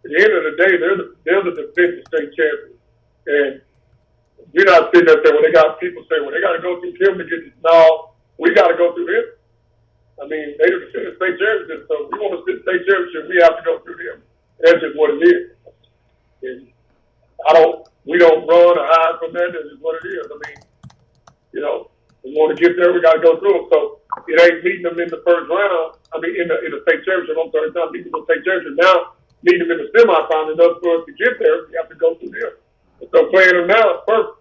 at the end of the day, they're the defending state champions. And we're not sitting up there when they got people say, well, they got to go through him to get this. No, we got to go through him. I mean, they defending state champions, so if we want to sit state championship, we have to go through them. That's just what it is. And we don't run or hide from that. That's just what it is. I mean, we want to get there, we got to go through them. So it ain't meeting them in the first round. I mean, in the state championship. I'm sorry, it's not meeting them in the state championship. Now, meeting them in the semifinals, enough for us to get there, we have to go through them. So playing them now is perfect.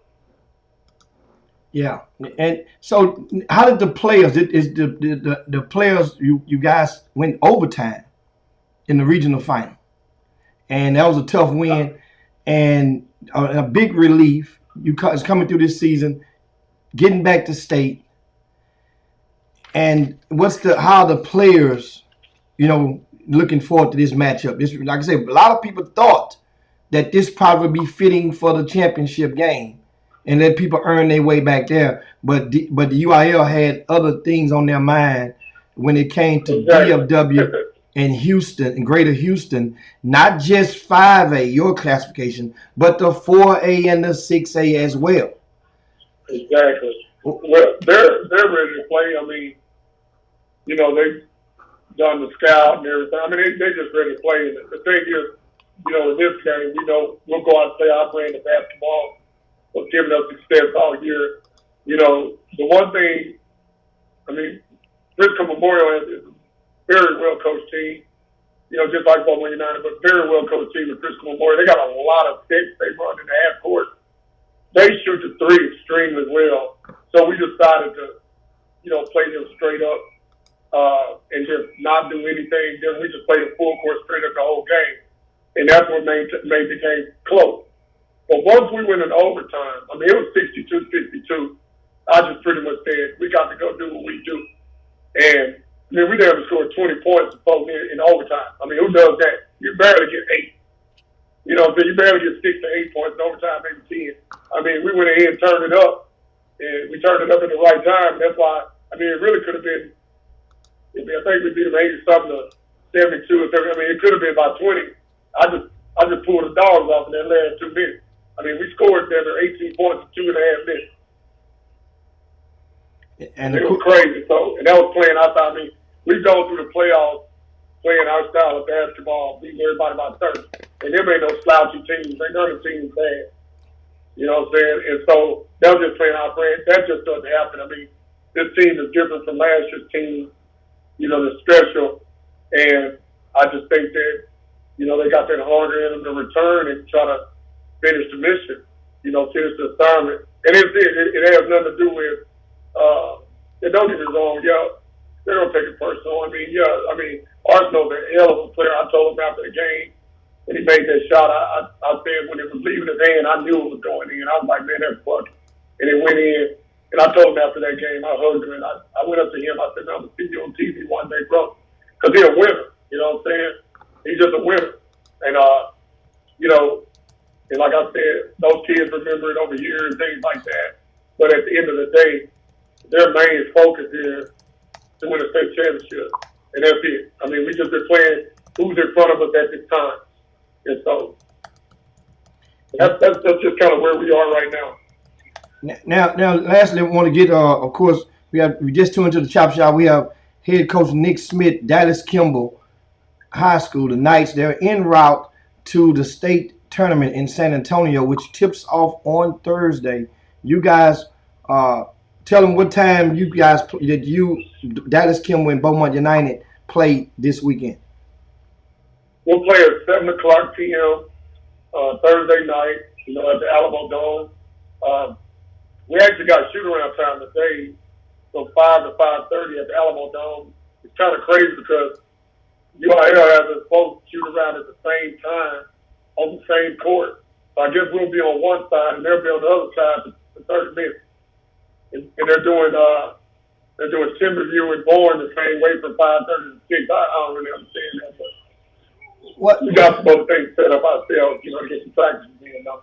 Yeah, and so how did the players? The players you guys went overtime in the regional final, and that was a tough win and a big relief. You guys coming through this season, getting back to state, and how the players, looking forward to this matchup. This, like I said, a lot of people thought that this probably be fitting for the championship game and let people earn their way back there. But the UIL had other things on their mind when it came to DFW and Houston and Greater Houston, not just 5A, your classification, but the 4A and the 6A as well. Exactly. Well, they're ready to play. I mean, they've done the scout and everything. I mean, they just ready to play. And the thing is, in this game, we'll go out and say our brand of basketball was giving us success all year. The one thing, I mean, Frisco Memorial very well coached team. You know, just like Baltimore United, but very well coached team with Crystal Memorial. They got a lot of sticks they run in the half court. They shoot the three extremely well. So we decided to, you know, play them straight up and just not do anything. Then we just played a full court straight up the whole game. And that's what made the game close. But once we went in overtime, I mean, it was 62-62. I just pretty much said, we got to go do what we do. And, I mean, we never scored 20 points in overtime. I mean, who does that? You barely get 8. You know, so you barely get 6 to 8 points in overtime, maybe 10. I mean, we went ahead and turned it up. And we turned it up at the right time. That's why, I mean, it really could have been, I think we beat them 80-something to 72 or 30. I mean, it could have been about 20. I just pulled the dogs off in that last 2 minutes. I mean, we scored there 18 points in 2.5 minutes. And it was crazy. So, and that was playing outside. I mean, we've gone through the playoffs playing our style of basketball, beating everybody by 30. And there ain't no slouchy teams. Ain't none of the teams bad. You know what I'm saying? And so that was just playing our brand. That just doesn't happen. I mean, this team is different from last year's team. You know, they're special. And I just think that, you know, they got that hunger in them to return and try to finish the mission, you know, finish the assignment. And it has nothing to do with, and don't get me wrong, yeah, they're going to take it personal. I mean, Arsenal's a hell of a player. I told him after the game when he made that shot, I said when it was leaving his hand, I knew it was going in. I was like, man, that's fucking. And it went in. And I told him after that game, I hugged him, and I went up to him. I said, I'm going to see you on TV one day, bro. Because he's a winner. You know what I'm saying? He's just a winner. And, you know, and like I said, those kids remember it over years and things like that. But at the end of the day, their main focus is to win a state championship. And that's it. I mean, we just been playing who's in front of us at this time. And so that's just kind of where we are right now. Now, lastly, I want to get, of course, we just tuned into the Chop Shop. We have head coach Nick Smith, Dallas Kimball High School, the Knights. They're en route to the state tournament in San Antonio, which tips off on Thursday. You guys, tell them what time you guys Dallas Kimball and Beaumont United play this weekend. We'll play at 7 o'clock p.m. Thursday night, you know, at the Alamo Dome. We actually got shoot-around time today from 5 to 5:30 at the Alamo Dome. It's kind of crazy because UIL has us both shoot around at the same time on the same court. So I guess we'll be on one side and they'll be on the other side for 30 minutes. And they're doing Timberview and Bourne the same way from 5:30 to 6. I don't really understand that, but we got some other things set up ourselves, you know, to get some practice in, though.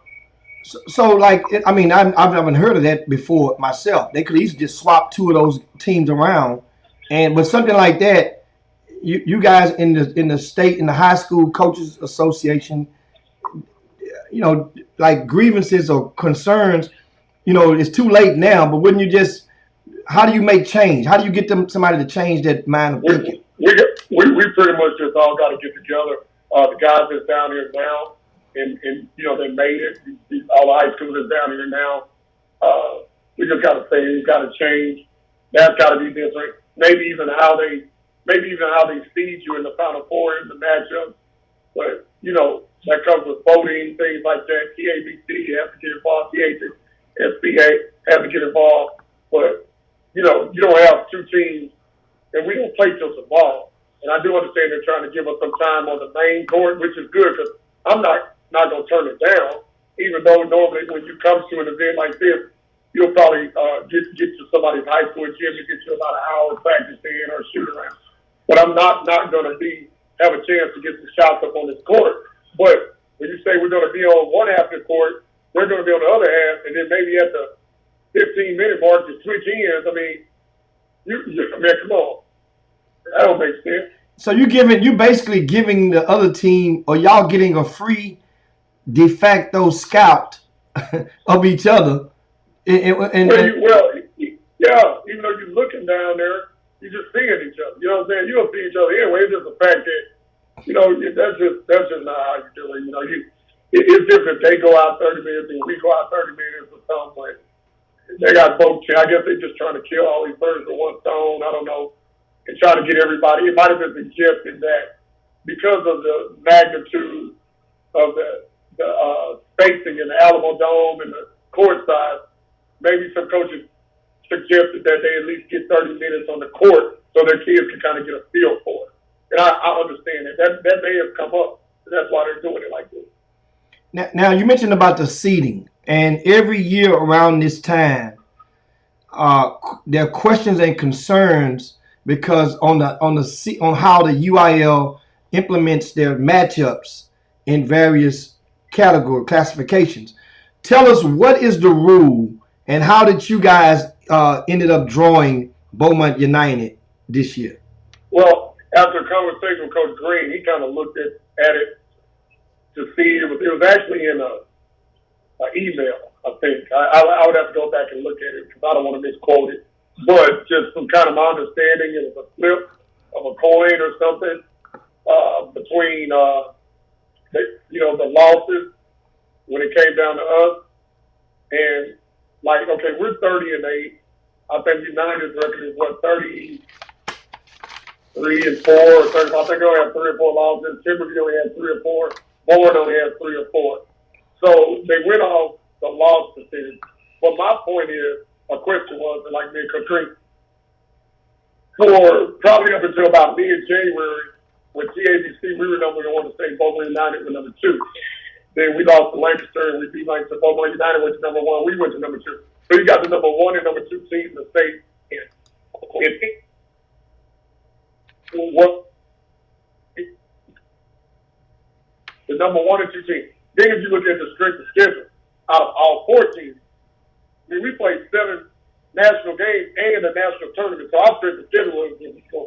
So, like, I mean, I haven't heard of that before myself. They could easily just swap two of those teams around, but something like that, you guys in the state, in the high school coaches association, you know, like grievances or concerns, you know, it's too late now. But wouldn't you just? How do you make change? How do you get somebody to change that mind of thinking? We pretty much just all got to get together. The guys that's down here now, and you know, they made it. All the high schoolers down here now. We just got to say it's got to change. That's got to be different. Maybe even how they seed you in the Final Four in the matchup. But you know, that comes with voting, things like that. TABC have to get involved. SBA have to get involved. But you know, you don't have two teams, and we don't play till tomorrow. And I do understand they're trying to give us some time on the main court, which is good because I'm not going to turn it down. Even though normally when you come to an event like this, you'll probably get to somebody's high school gym to get you about an hour practice in or shoot around. But I'm not going to have a chance to get some shots up on this court. But when you say we're going to be on one half of the court, they're going to be on the other half, and then maybe at the 15-minute mark to switch ends. I mean, come on. That don't make sense. So you basically giving the other team, or y'all getting a free de facto scout of each other. Yeah, even though you're looking down there, you're just seeing each other. You know what I'm saying? You don't see each other anyway. It's just the fact that, you know, that's just not how you do it. You know, it's different. They go out 30 minutes and we go out 30 minutes or something. But they got both. I guess they're just trying to kill all these birds with one stone. I don't know. and try to get everybody. It might have been suggested that because of the magnitude of the spacing in the Alamo Dome and the court size, maybe some coaches suggested that they at least get 30 minutes on the court so their kids can kind of get a feel for it. And I understand that. That may have come up. And that's why they're doing it like this. Now you mentioned about the seating, and every year around this time, there are questions and concerns because on how the UIL implements their matchups in various category classifications. Tell us, what is the rule and how did you guys ended up drawing Beaumont United this year? Well, after a conversation with Coach Green, he kind of looked at it to see. It was actually in an email, I think. I would have to go back and look at it because I don't want to misquote it. But just from kind of my understanding, it was a flip of a coin or something between the losses when it came down to us. And like, okay, we're 30-8. I think United's record is what, 33-4 or 30. I think they only have 3 or 4 losses. Timberview only had 3 or 4. Board only had 3 or 4. So they went off the loss percentage. But my point is, my question was, and like me and Coach Green, for probably up until about mid-January, with TABC, we were number 1 to state. Beaumont United was number 2. Then we lost to Lancaster, and we beat Lancaster. Beaumont United went to number 1. We went to number 2. So you got the number 1 and number 2 teams in the state. The number 1 and 2 teams. Then if you look at the strength of schedule, out of all 4 teams, I mean, we played 7 national games and a national tournament. So our strength of schedule was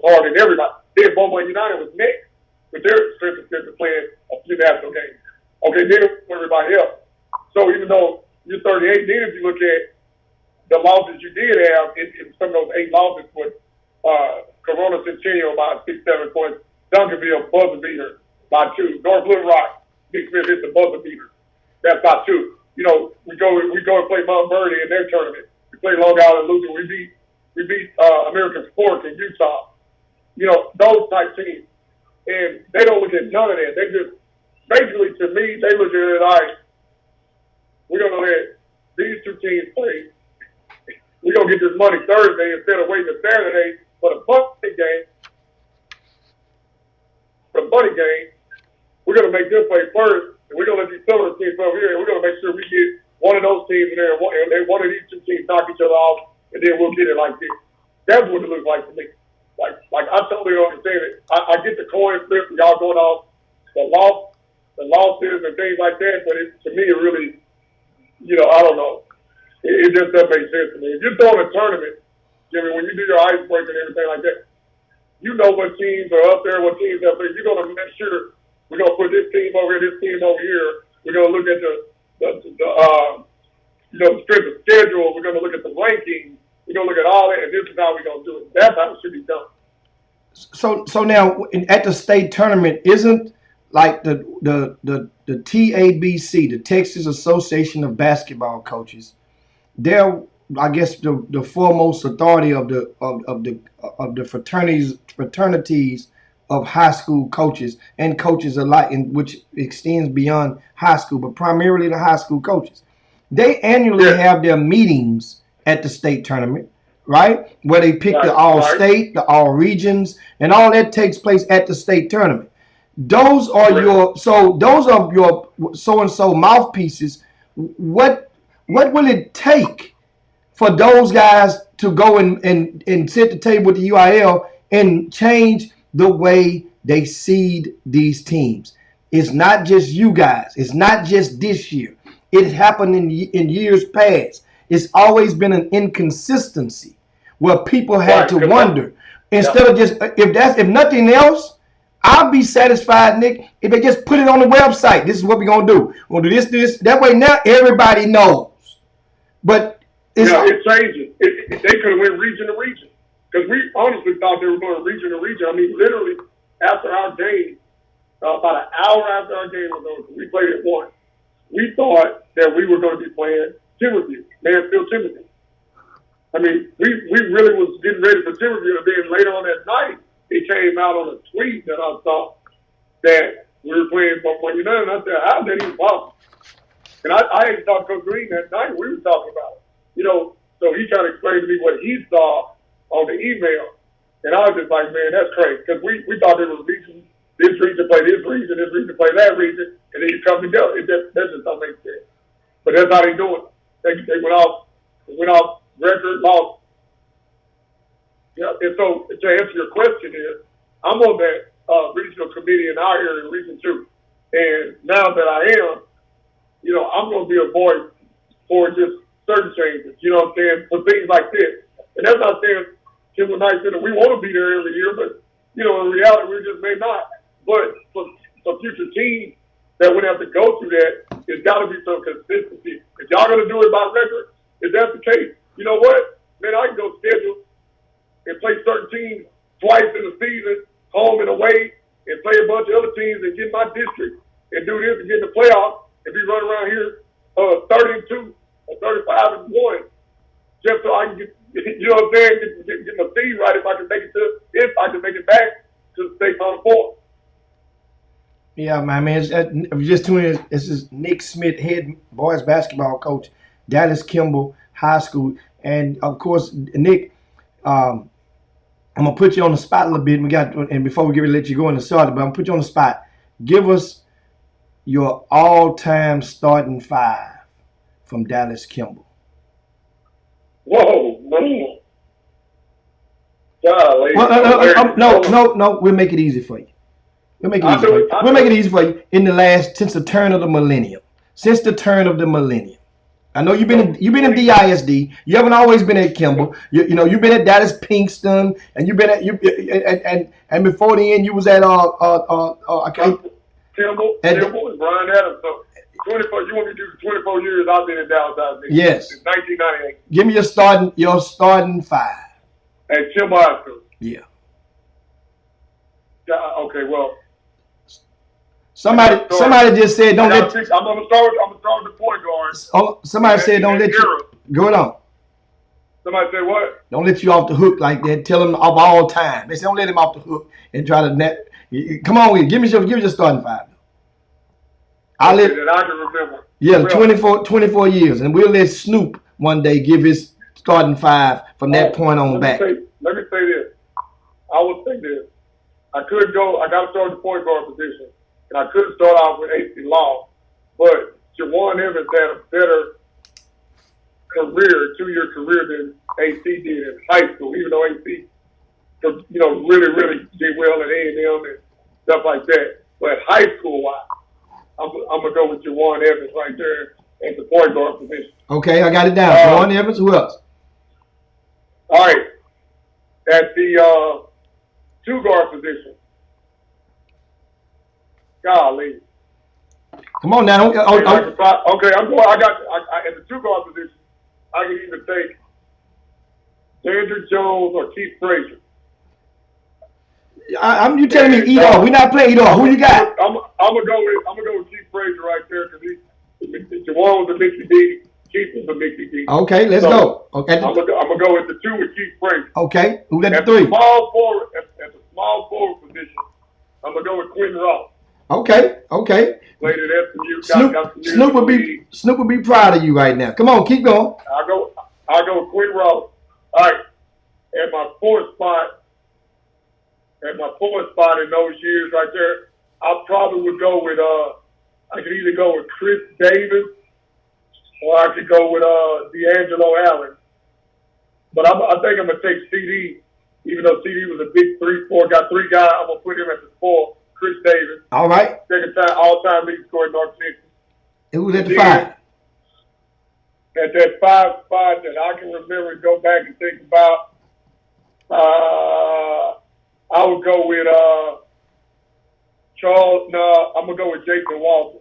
harder than everybody. Then Beaumont United was next with their strength of schedule playing a few national games. Okay, then everybody else. So even though you're 38, then if you look at the losses you did have in some of those 8 losses with Corona Centennial by 6-7 points, Duncanville buzzer beater by 2, North Little Rock, Big Smith hits the buzzer beater. That's by 2. You know, we go and play Mount Verdi in their tournament. We play Long Island Lutheran. We beat American Sports in Utah. You know, those type teams. And they don't look at none of that. They just, basically, to me, they look at it like, we're going to let these 2 teams play. We're going to get this money Thursday instead of waiting till Saturday for the bunny game. We're going to make them play first, and we're going to let these other teams over here, and we're going to make sure we get one of those teams in there, and then one of these 2 teams knock each other off, and then we'll get it like this. That's what it looks like to me. Like I totally understand it. I get the coin flip, and y'all going off the losses and things like that, but to me, it really, I don't know. It just doesn't make sense to me. If you're throwing a tournament, Jimmy, when you do your icebreaker and everything like that, you know what teams are up there, what teams are up there. You're going to make sure we're going to put this team over here, this team over here. We're going to look at the strength of schedule. We're going to look at the rankings. We're going to look at all that, and this is how we're going to do it. That's how it should be done. So now at the state tournament, isn't like the TABC, the Texas Association of Basketball Coaches, they're, I guess, the foremost authority of the fraternities of high school coaches and coaches alike, which extends beyond high school, but primarily the high school coaches. They annually have their meetings at the state tournament, right? Where they pick the all-state, the all-regions, and all that takes place at the state tournament. Those are your so-and-so mouthpieces. What will it take for those guys to go and sit at the table with the UIL and change the way they seed these teams? It's not just you guys. It's not just this year. It happened in years past. It's always been an inconsistency where people had to wonder. Instead of just, if nothing else, I'll be satisfied, Nick, if they just put it on the website. This is what we're going to do. We're going to do this. That way now everybody knows. But it changes. They could have went region to region. Because we honestly thought they were going region to region. I mean, literally, after our game, about an hour after our game was over, we played at 1. We thought that we were going to be playing Timothy, Mansfield Timothy. I mean, we really was getting ready for Timberville. And then later on that night, it came out on a tweet that I saw that we were playing for United. And I said, how is that even possible? And I had talked to Coach Green that night. We were talking about it. So he tried to explain to me what he saw on the email. And I was just like, man, that's crazy. Because we thought there was reason, this region play this region play that region, and then you come together. That just don't make sense. But that's how they do it. They went off record, lost. Yeah, and so to answer your question is, I'm on that regional committee in our area, Region 2. And now that I am, I'm going to be a voice for just certain changes, you know what I'm saying, for things like this. And that's not saying Kimber Knight said that we want to be there every year, but, in reality, we just may not. But for future teams that would have to go through that, there's got to be some consistency. If y'all going to do it by record, if that's the case, you know what? Man, I can go schedule and play certain teams twice in the season, home and away, and play a bunch of other teams and get my district and do this and get in the playoffs and be running around here 30-2 or 35-1 just so I can get, you know what I'm saying, get my seed right if I can make it back to the state Final Four. Yeah, man. If you're just tuning in, this is Nick Smith, head boys basketball coach, Dallas Kimball High School. And, of course, Nick, I'm going to put you on the spot a little bit. And before we get ready to let you go in the starter, but I'm going to put you on the spot. Give us your all-time starting five from Dallas Kimball. Whoa, man. Golly. No. We'll make it easy for you. We'll make it easy for you since the turn of the millennium. Since the turn of the millennium. I know you've been in DISD. You haven't always been at Kimball. You've been at Dallas Pinkston, and you've been at and before the end you was at Kimball and Brian Adams. So 24. You want me to do 24 years? I've been in Dallas ISD. Yes. Since 1998. Give me your starting five. At Kimball High School. Yeah. Okay. Well. Somebody just said don't let. I'm gonna start with the point guard. Oh, somebody said don't let you. Go on. Somebody said what? Don't let you off the hook like that. Tell him of all time. They say don't let him off the hook and try to net. Come on with it. Give me your starting five. I'll let. That I can remember. Yeah, 24 years, and we'll let Snoop one day give his starting five from that point on back. Let me say this. I will say this. I got to start the point guard position. And I could start off with AC Law, but Jawan Evans had a better career, 2-year career than AC did in high school, even though AC, really, really did well at A&M and stuff like that. But high school-wise, I'm going to go with Jawan Evans right there at the point guard position. Okay, I got it down. Jawan Evans, who else? All right. At the two-guard position, golly. Come on now. Okay, I'm going. I at the 2-guard position, I can either take Andrew Jones or Keith Frazier. You telling me either? We're not playing either. Who you got? I'm gonna go with Keith Frazier right there because Jawan was a Mickey D. Keith was a Mickey D. Okay, let's go. Okay, I'm gonna go with the 2 with Keith Frazier. Okay, who's at the 3? At the small forward position, I'm gonna go with Quentin Ross. Okay. Played at SMU. Snoop would be proud of you right now. Come on, keep going. I'll go with Quentin Ross. All right. At my fourth spot in those years right there, I probably would go with I could either go with Chris Davis or I could go with D'Angelo Allen. But I think I'm gonna take CD, even though CD was a big 3-4, got 3 guys. I'm gonna put him at the 4. Chris Davis. All right. Second time all-time leading scorer in North Texas. And who's at the 5? At that 5 spot that I can remember and go back and think about, I would go with Charles. No, I'm gonna go with Jason Walter.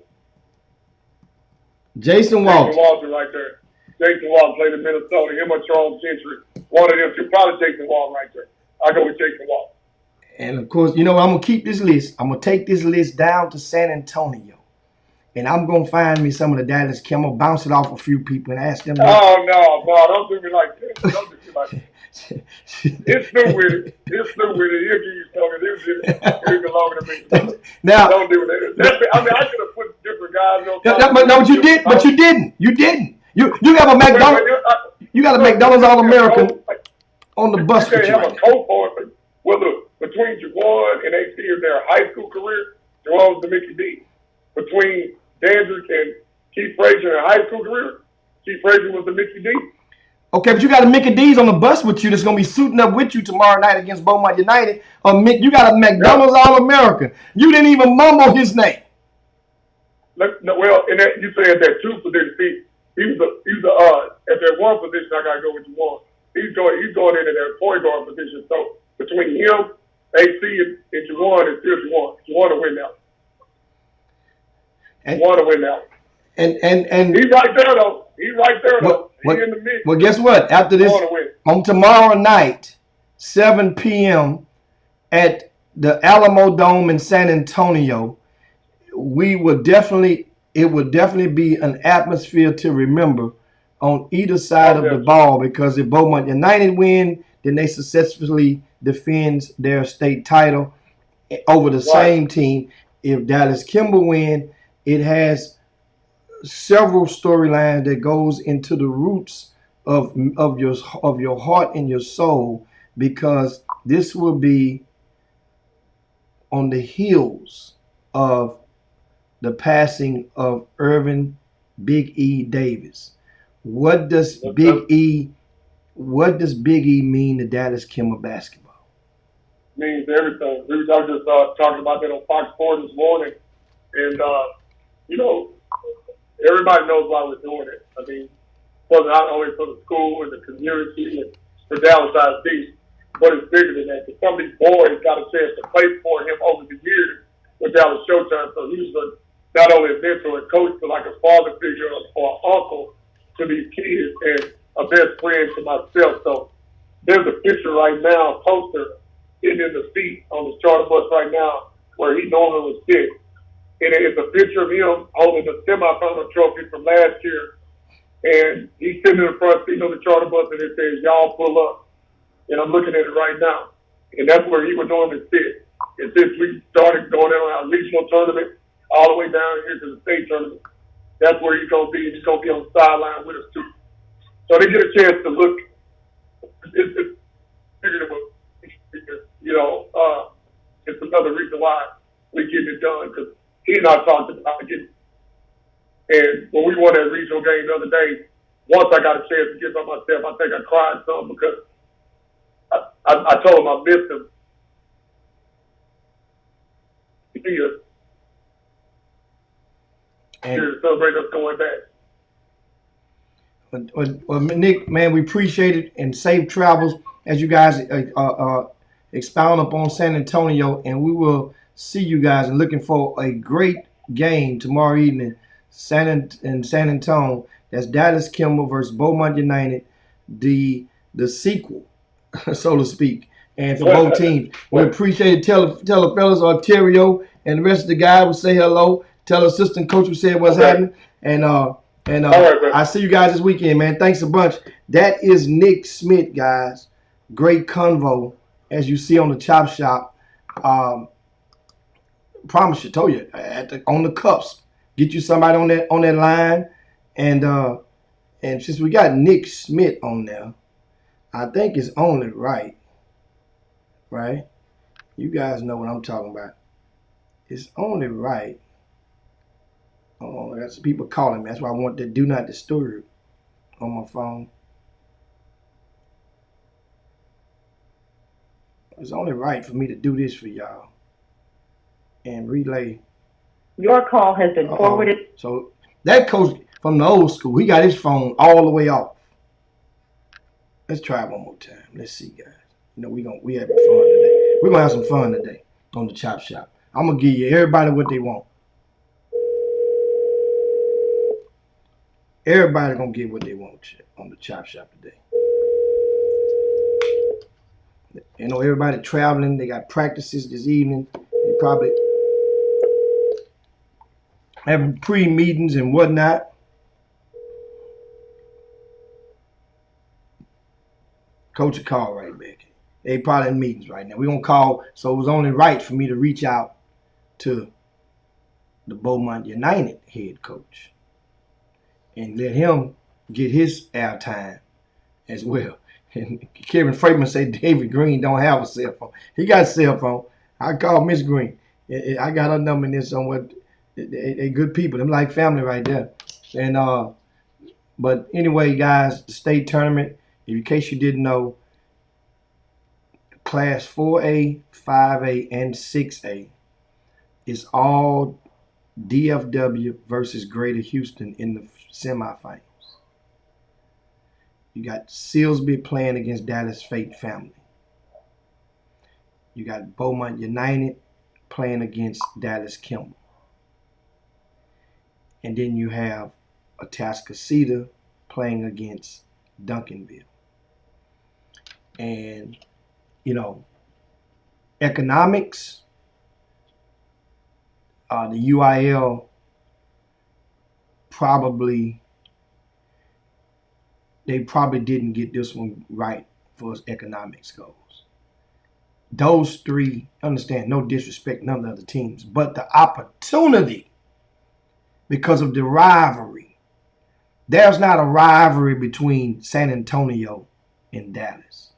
Jason Walter right there. Jason Walter played in Minnesota. Him or Charles Gentry. One of them two. Probably Jason Walter right there. I go with Jason Walter. And of course, I'm gonna keep this list. I'm gonna take this list down to San Antonio, and I'm gonna find me some of the Dallas Kim. I'm gonna bounce it off a few people and ask them. Oh no, boy, don't do me like that. Don't do me like that. It's through with it. It's through with it. He'll give you something. It'll be longer than me. Now, don't do that. I mean, I could have put different guys on. But you did. But you didn't. You didn't. You have a McDonald's. You got a McDonald's All-American on the bus with you. You can't have a co-forward. Well, look, between Juwan and AC in their high school career, Juwan was the Mickey D. Between Dandridge and Keith Frazier in their high school career, Keith Frazier was the Mickey D. Okay, but you got a Mickey D's on the bus with you that's going to be suiting up with you tomorrow night against Beaumont United. You got a McDonald's All-American. You didn't even mumble his name. Well, and that, you said that two position. See, he's at that one position, I got to go with Juwan. He's going into that point guard position. So between him, AC, and Juwan, it's still Juwan. Juwan to win now. Juwan to win now. And he's right there though. He's right there though. He's in the mix. Well, guess what? After this, on tomorrow night, 7 p.m. at the Alamo Dome in San Antonio, it would definitely be an atmosphere to remember on either side of the ball, because if Beaumont United win, then they successfully defends their state title over the same team. If Dallas Kimball win, it has several storylines that goes into the roots of your heart and your soul, because this will be on the heels of the passing of Irvin Big E Davis. What does Big E mean to Dallas Kimball basketball? Means everything. We were just talking about that on Fox Sports this morning, and everybody knows why we're doing it. I mean, not only for the school and the community and for Dallas ISD, but it's bigger than that. Because some of these boys got a chance to play for him over the years with Dallas Showtime. So he was not only a mentor and coach, but like a father figure or uncle to these kids and a best friend to myself. So there's a picture right now, a poster sitting in the seat on the charter bus right now where he normally would sit. And it's a picture of him holding the semifinal trophy from last year. And he's sitting in the front seat on the charter bus and it says, "Y'all pull up." And I'm looking at it right now. And that's where he would normally sit. And since we started going in on our regional tournament, all the way down here to the state tournament, that's where he's going to be. He's going to be on the sideline with us too. So they get a chance to look. It's bigger than what, it's another reason why we're getting it done, because he and I talked about it. And when we won that regional game the other day, once I got a chance to get by myself, I think I cried some because I told him I missed him. Here to celebrate us going back. Well, Nick, man, we appreciate it, and safe travels as you guys expound upon San Antonio, and we will see you guys, and looking for a great game tomorrow evening, San Antonio. That's Dallas Kimball versus Beaumont United, the sequel, so to speak, and for both teams. We appreciate it. Tell the fellas, Arterio, and the rest of the guys will say hello. Tell assistant coach who said what's happening, and I see you guys this weekend, man. Thanks a bunch. That is Nick Smith, guys. Great convo, as you see on the Chop Shop. Promise you, told you on the cuffs. Get you somebody on that line, and since we got Nick Smith on there, I think it's only right. You guys know what I'm talking about. It's only right. Oh, that's people calling me. That's why I want the do not disturb on my phone. It's only right for me to do this for y'all and relay. Your call has been forwarded. So that coach from the old school, he got his phone all the way off. Let's try it one more time. Let's see, guys. We having fun today. We're gonna have some fun today on the Chop Shop. I'm gonna give you everybody what they want. Everybody gonna get what they want on the Chop Shop today. Everybody traveling. They got practices this evening. They probably. having pre-meetings and whatnot. Coach will call right back. They probably in meetings right now. We're going to call. So it was only right for me to reach out to the Beaumont United head coach and let him get his airtime as well. And Kevin Freeman said David Green don't have a cell phone. He got a cell phone. I called Miss Green. I got her number in there somewhere. They good people. Them like family right there. And but anyway, guys, the state tournament, in case you didn't know, Class 4A, 5A, and 6A is all DFW versus Greater Houston in the semifinals. You got Silsbee playing against Dallas Fate Family. You got Beaumont United playing against Dallas Kimball. And then you have Atascocita playing against Duncanville. And, you know, economics, the UIL they probably didn't get this one right for as economics goes. Those three, understand, no disrespect, none of the other teams, but the opportunity because of the rivalry. There's not a rivalry between San Antonio and Dallas.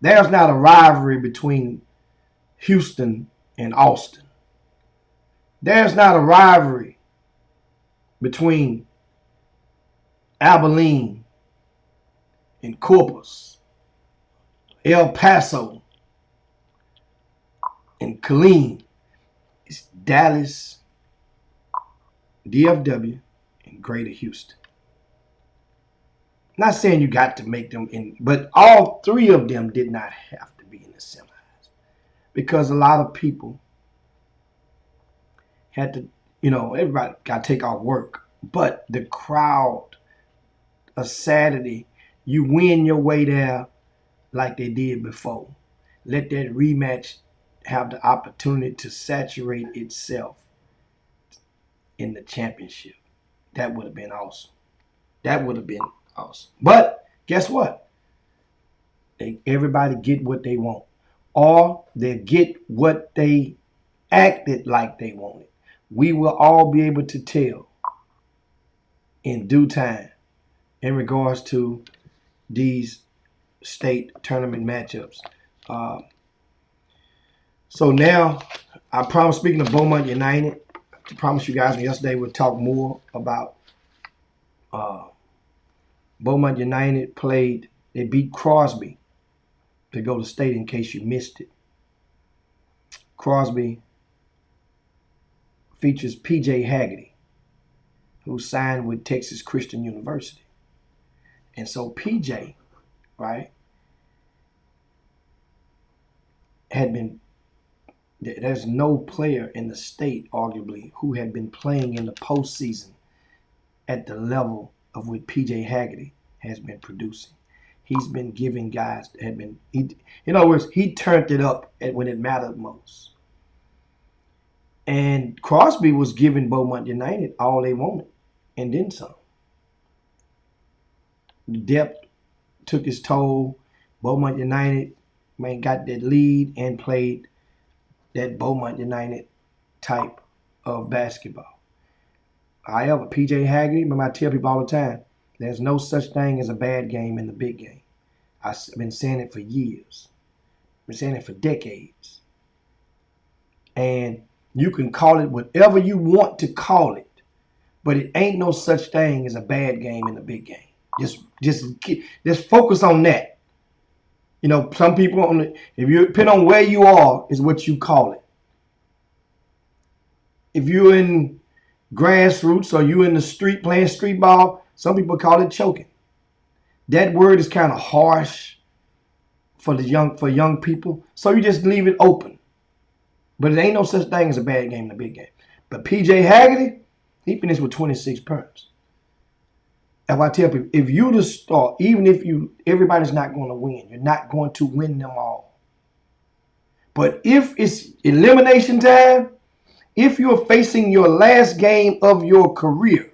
There's not a rivalry between Houston and Austin. There's not a rivalry between Abilene and Corpus, El Paso and Killeen. It's Dallas, DFW, and Greater Houston. Not saying you got to make them in, but all three of them did not have to be in the semis because a lot of people had to, you know, everybody got to take off work. But the crowd, a Saturday, you win your way there like they did before. Let that rematch have the opportunity to saturate itself in the championship. That would have been awesome. That would have been awesome. But guess what? Everybody get what they want. Or they get what they acted like they wanted. We will all be able to tell in due time in regards to these state tournament matchups. So now, I promised, speaking of Beaumont United, I promised you guys yesterday we'll talk more about Beaumont United they beat Crosby to go to state in case you missed it. Crosby features P.J. Haggerty, who signed with Texas Christian University. And so P.J., right, there's no player in the state, arguably, who had been playing in the postseason at the level of what P.J. Haggerty has been producing. He's been giving guys that have been, in other words, he turned it up when it mattered most. And Crosby was giving Beaumont United all they wanted, and then some. The depth took its toll. Beaumont United, man, got that lead and played that Beaumont United type of basketball. However, P.J. Haggerty, remember I tell people all the time, there's no such thing as a bad game in the big game. I've been saying it for years. I've been saying it for decades. And you can call it whatever you want to call it, but it ain't no such thing as a bad game in the big game. Just focus on that. You know, some people if you depend on where you are is what you call it. If you're in grassroots or you in the street playing street ball, some people call it choking. That word is kind of harsh for young people, so you just leave it open. But it ain't no such thing as a bad game in the big game. But P.J. Haggerty, he finished with 26 points. That's why I tell people, if you the star, even if everybody's not going to win, you're not going to win them all. But if it's elimination time if you're facing your last game of your career,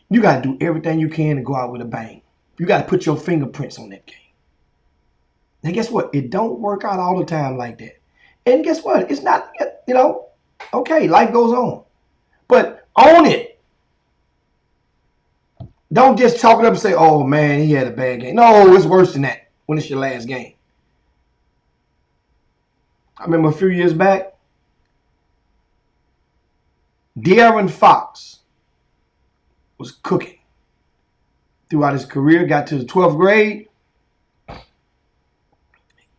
you got to do everything you can to go out with a bang. You got to put your fingerprints on that game. And guess what? It don't work out all the time like that. And guess what? It's not, okay, life goes on. But own it. Don't just chalk it up and say, oh, man, he had a bad game. No, it's worse than that when it's your last game. I remember a few years back, De'Aaron Fox was cooking throughout his career, got to the 12th grade.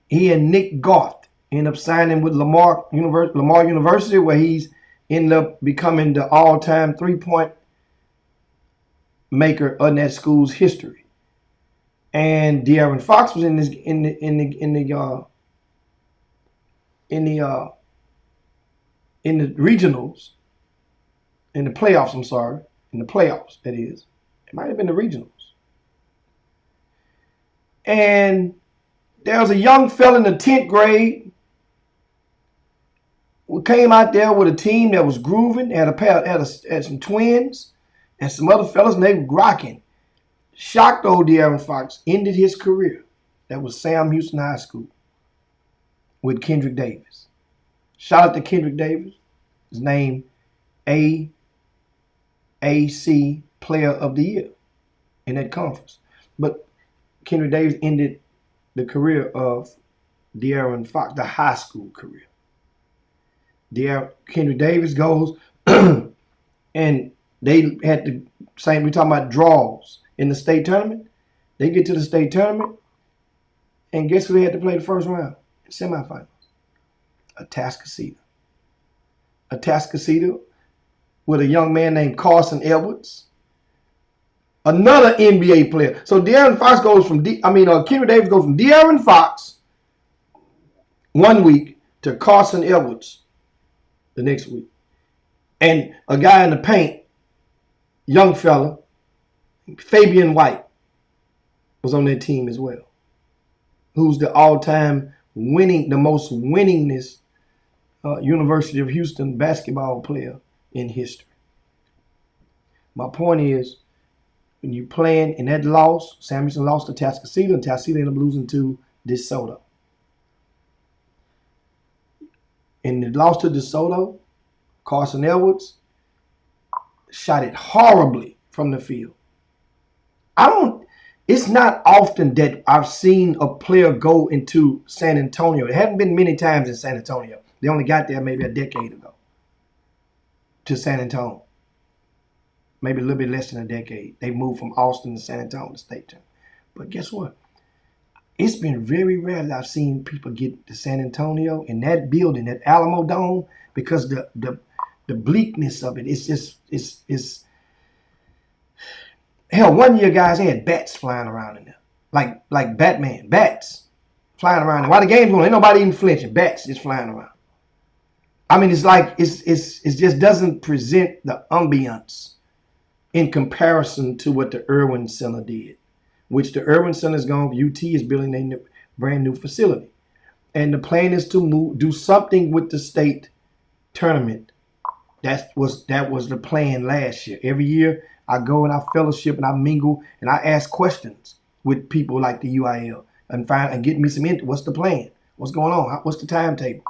He and Nick Garth ended up signing with Lamar University, where he's ended up becoming the all-time three-point maker of that school's history. And De'Aaron Fox was in the regionals, in the playoffs, that is. It might have been the regionals. And there was a young fella in the 10th grade who came out there with a team that was grooving, had some twins and some other fellas, and they were rocking. Shocked old De'Aaron Fox ended his career. That was Sam Houston High School with Kendrick Davis. Shout out to Kendrick Davis. His name AAC Player of the Year in that conference. But Kendrick Davis ended the career of De'Aaron Fox, the high school career. Kendrick Davis goes and they had the same, we're talking about draws in the state tournament. They get to the state tournament, and guess who they had to play the first round? Semifinals. Atascocita with a young man named Carson Edwards, another NBA player. So Kendrick Davis goes from De'Aaron Fox 1 week to Carson Edwards the next week. And a guy in the paint, young fella, Fabian White, was on that team as well, who's the all-time the most winningest University of Houston basketball player in history. My point is, when you playing in that loss, Samuelson lost to Atascocita, and Atascocita ended up losing to DeSoto. In the loss to DeSoto, Carson Edwards shot it horribly from the field. It's not often that I've seen a player go into San Antonio. It hasn't been many times in San Antonio. They only got there maybe a decade ago to San Antonio. Maybe a little bit less than a decade. They moved from Austin to San Antonio to state tournament. But guess what? It's been very rare that I've seen people get to San Antonio in that building, that Alamo Dome, because the bleakness of it. It's hell, one year, guys, they had bats flying around in there. Like Batman, bats flying around. And while the game's going, ain't nobody even flinching. Bats just flying around. I mean, it's like it just doesn't present the ambiance in comparison to what the Irwin Center did, which the Irwin Center is going. UT is building a brand new facility, and the plan is to do something with the state tournament. That was the plan last year. Every year I go and I fellowship and I mingle and I ask questions with people like the UIL and get me some input. What's the plan? What's going on? What's the timetable?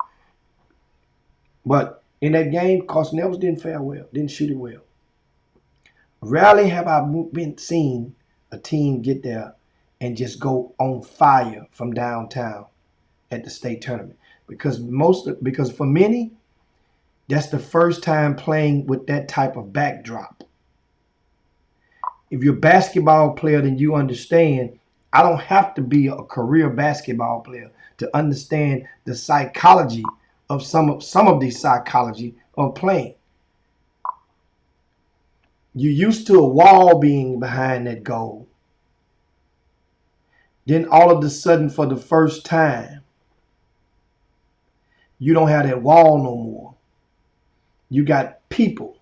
But in that game, Carson Edwards didn't fare well, didn't shoot it well. Rarely have I seen a team get there and just go on fire from downtown at the state tournament. Because for many, that's the first time playing with that type of backdrop. If you're a basketball player, then you understand I don't have to be a career basketball player to understand the psychology of some of the psychology of playing. You're used to a wall being behind that goal. Then all of a sudden, for the first time, you don't have that wall no more. You got people.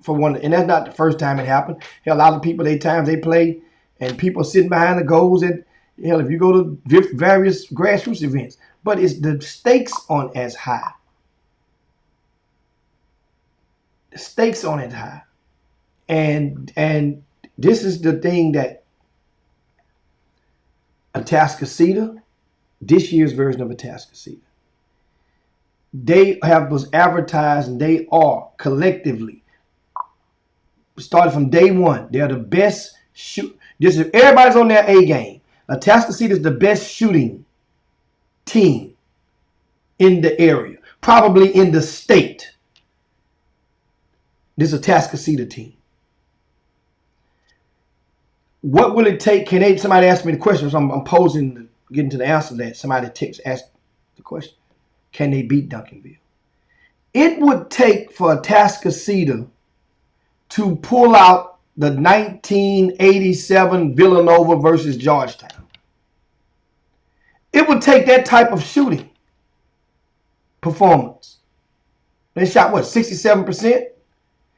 For one, and that's not the first time it happened. Hell, a lot of people, they play, and people sitting behind the goals. And hell, if you go to various grassroots events, but the stakes aren't as high. The stakes aren't as high. And this is the thing that Atascocita, this year's version of Atascocita, they was advertised, and they are collectively, started from day one, they're the best everybody's on their A game. Atascocita is the best shooting team in the area, probably in the state. This is a Atascocita team. What will it take? Somebody asked me the question, so I'm posing, getting to the answer to that. Somebody asked the question. Can they beat Duncanville? It would take for Atascocita to pull out the 1987 Villanova versus Georgetown. It would take that type of shooting performance. They shot, 67%?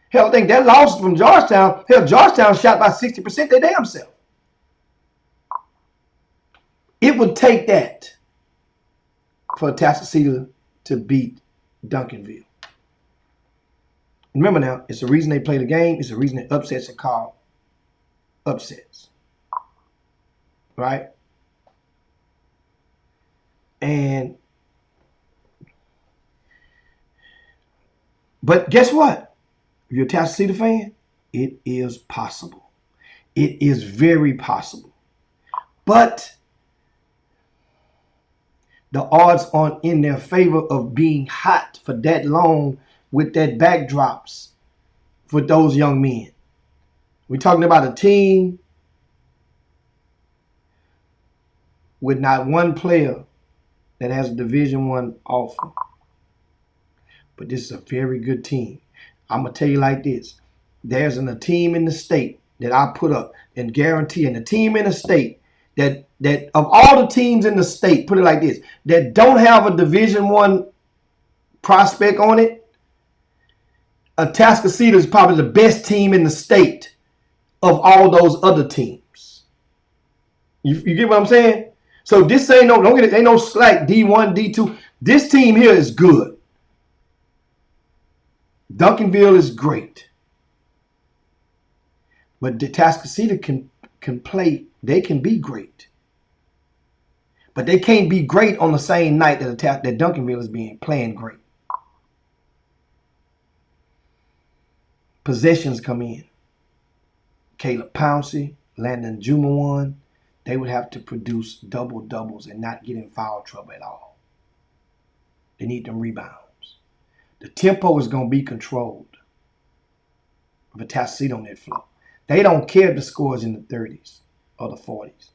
Hell, I think that loss from Georgetown, Georgetown shot by 60% their damn self. It would take that for Atascocita to beat Duncanville. Remember now, it's the reason they play the game. It's the reason that upsets are called upsets. Right? But guess what? If you're a Atascocita fan, it is possible. It is very possible. But the odds aren't in their favor of being hot for that long with that backdrops for those young men. We're talking about a team with not one player that has a Division I offer. But this is a very good team. I'm going to tell you like this. There's a team in the state that I put up and guarantee, and the team in the state that of all the teams in the state, put it like this, that don't have a Division I prospect on it, Atascocita is probably the best team in the state of all those other teams. You get what I'm saying? So this ain't no slack D1, D2. This team here is good. Duncanville is great. But Atascocita can play. They can be great. But they can't be great on the same night that Duncanville is playing great. Possessions come in. Caleb Pouncey, Landon Jumawan, they would have to produce double-doubles and not get in foul trouble at all. They need them rebounds. The tempo is going to be controlled with Atascocita on that floor. They don't care if the score is in the 30s or the 40s.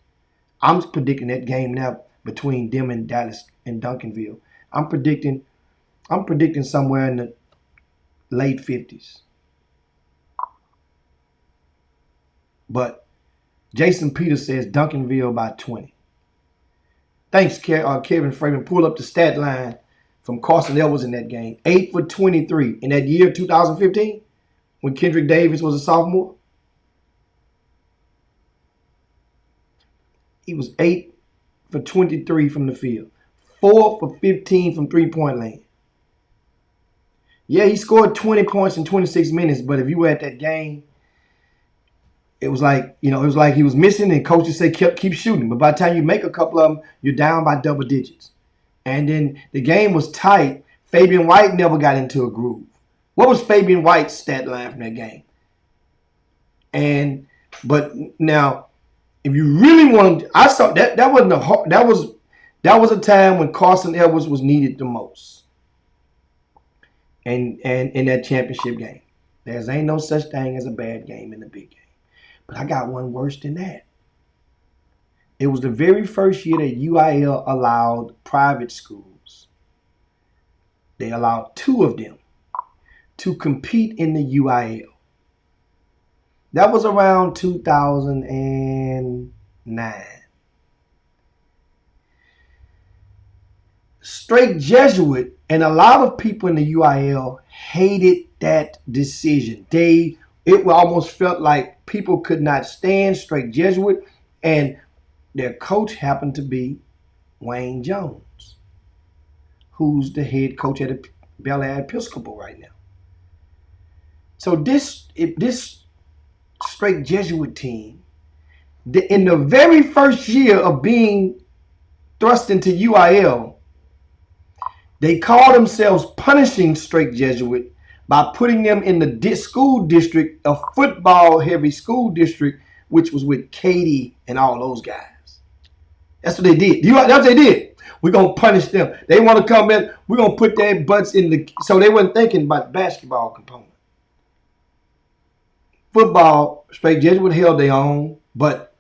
I'm predicting that game now between them and Dallas and Duncanville. I'm predicting somewhere in the late 50s. But Jason Peters says Duncanville by 20. Thanks, Kevin Freeman. Pull up the stat line from Carson Edwards in that game. 8 for 23 in that year, 2015, when Kendrick Davis was a sophomore. He was 8 for 23 from the field. 4 for 15 from three-point land. Yeah, he scored 20 points in 26 minutes, but if you were at that game, it was like he was missing, and coaches say keep shooting. But by the time you make a couple of them, you're down by double digits. And then the game was tight. Fabian White never got into a groove. What was Fabian White's stat line from that game? But now, if you really want, I saw that was a time when Carson Edwards was needed the most. And in that championship game, there ain't no such thing as a bad game in the big game. But I got one worse than that. It was the very first year that UIL allowed private schools. They allowed 2 of them to compete in the UIL. That was around 2009. Straight Jesuit, and a lot of people in the UIL hated that decision. It almost felt like people could not stand Straight Jesuit, and their coach happened to be Wayne Jones. who's the head coach at the Bel Air Episcopal right now. So this straight Jesuit team, in the very first year of being thrust into UIL, they call themselves punishing straight Jesuit by putting them in the school district, a football-heavy school district, which was with Katie and all those guys. That's what they did. That's what they did. We're going to punish them. They want to come in. We're going to put their butts in the... So they weren't thinking about basketball component. Football, straight Jesuit held their own, but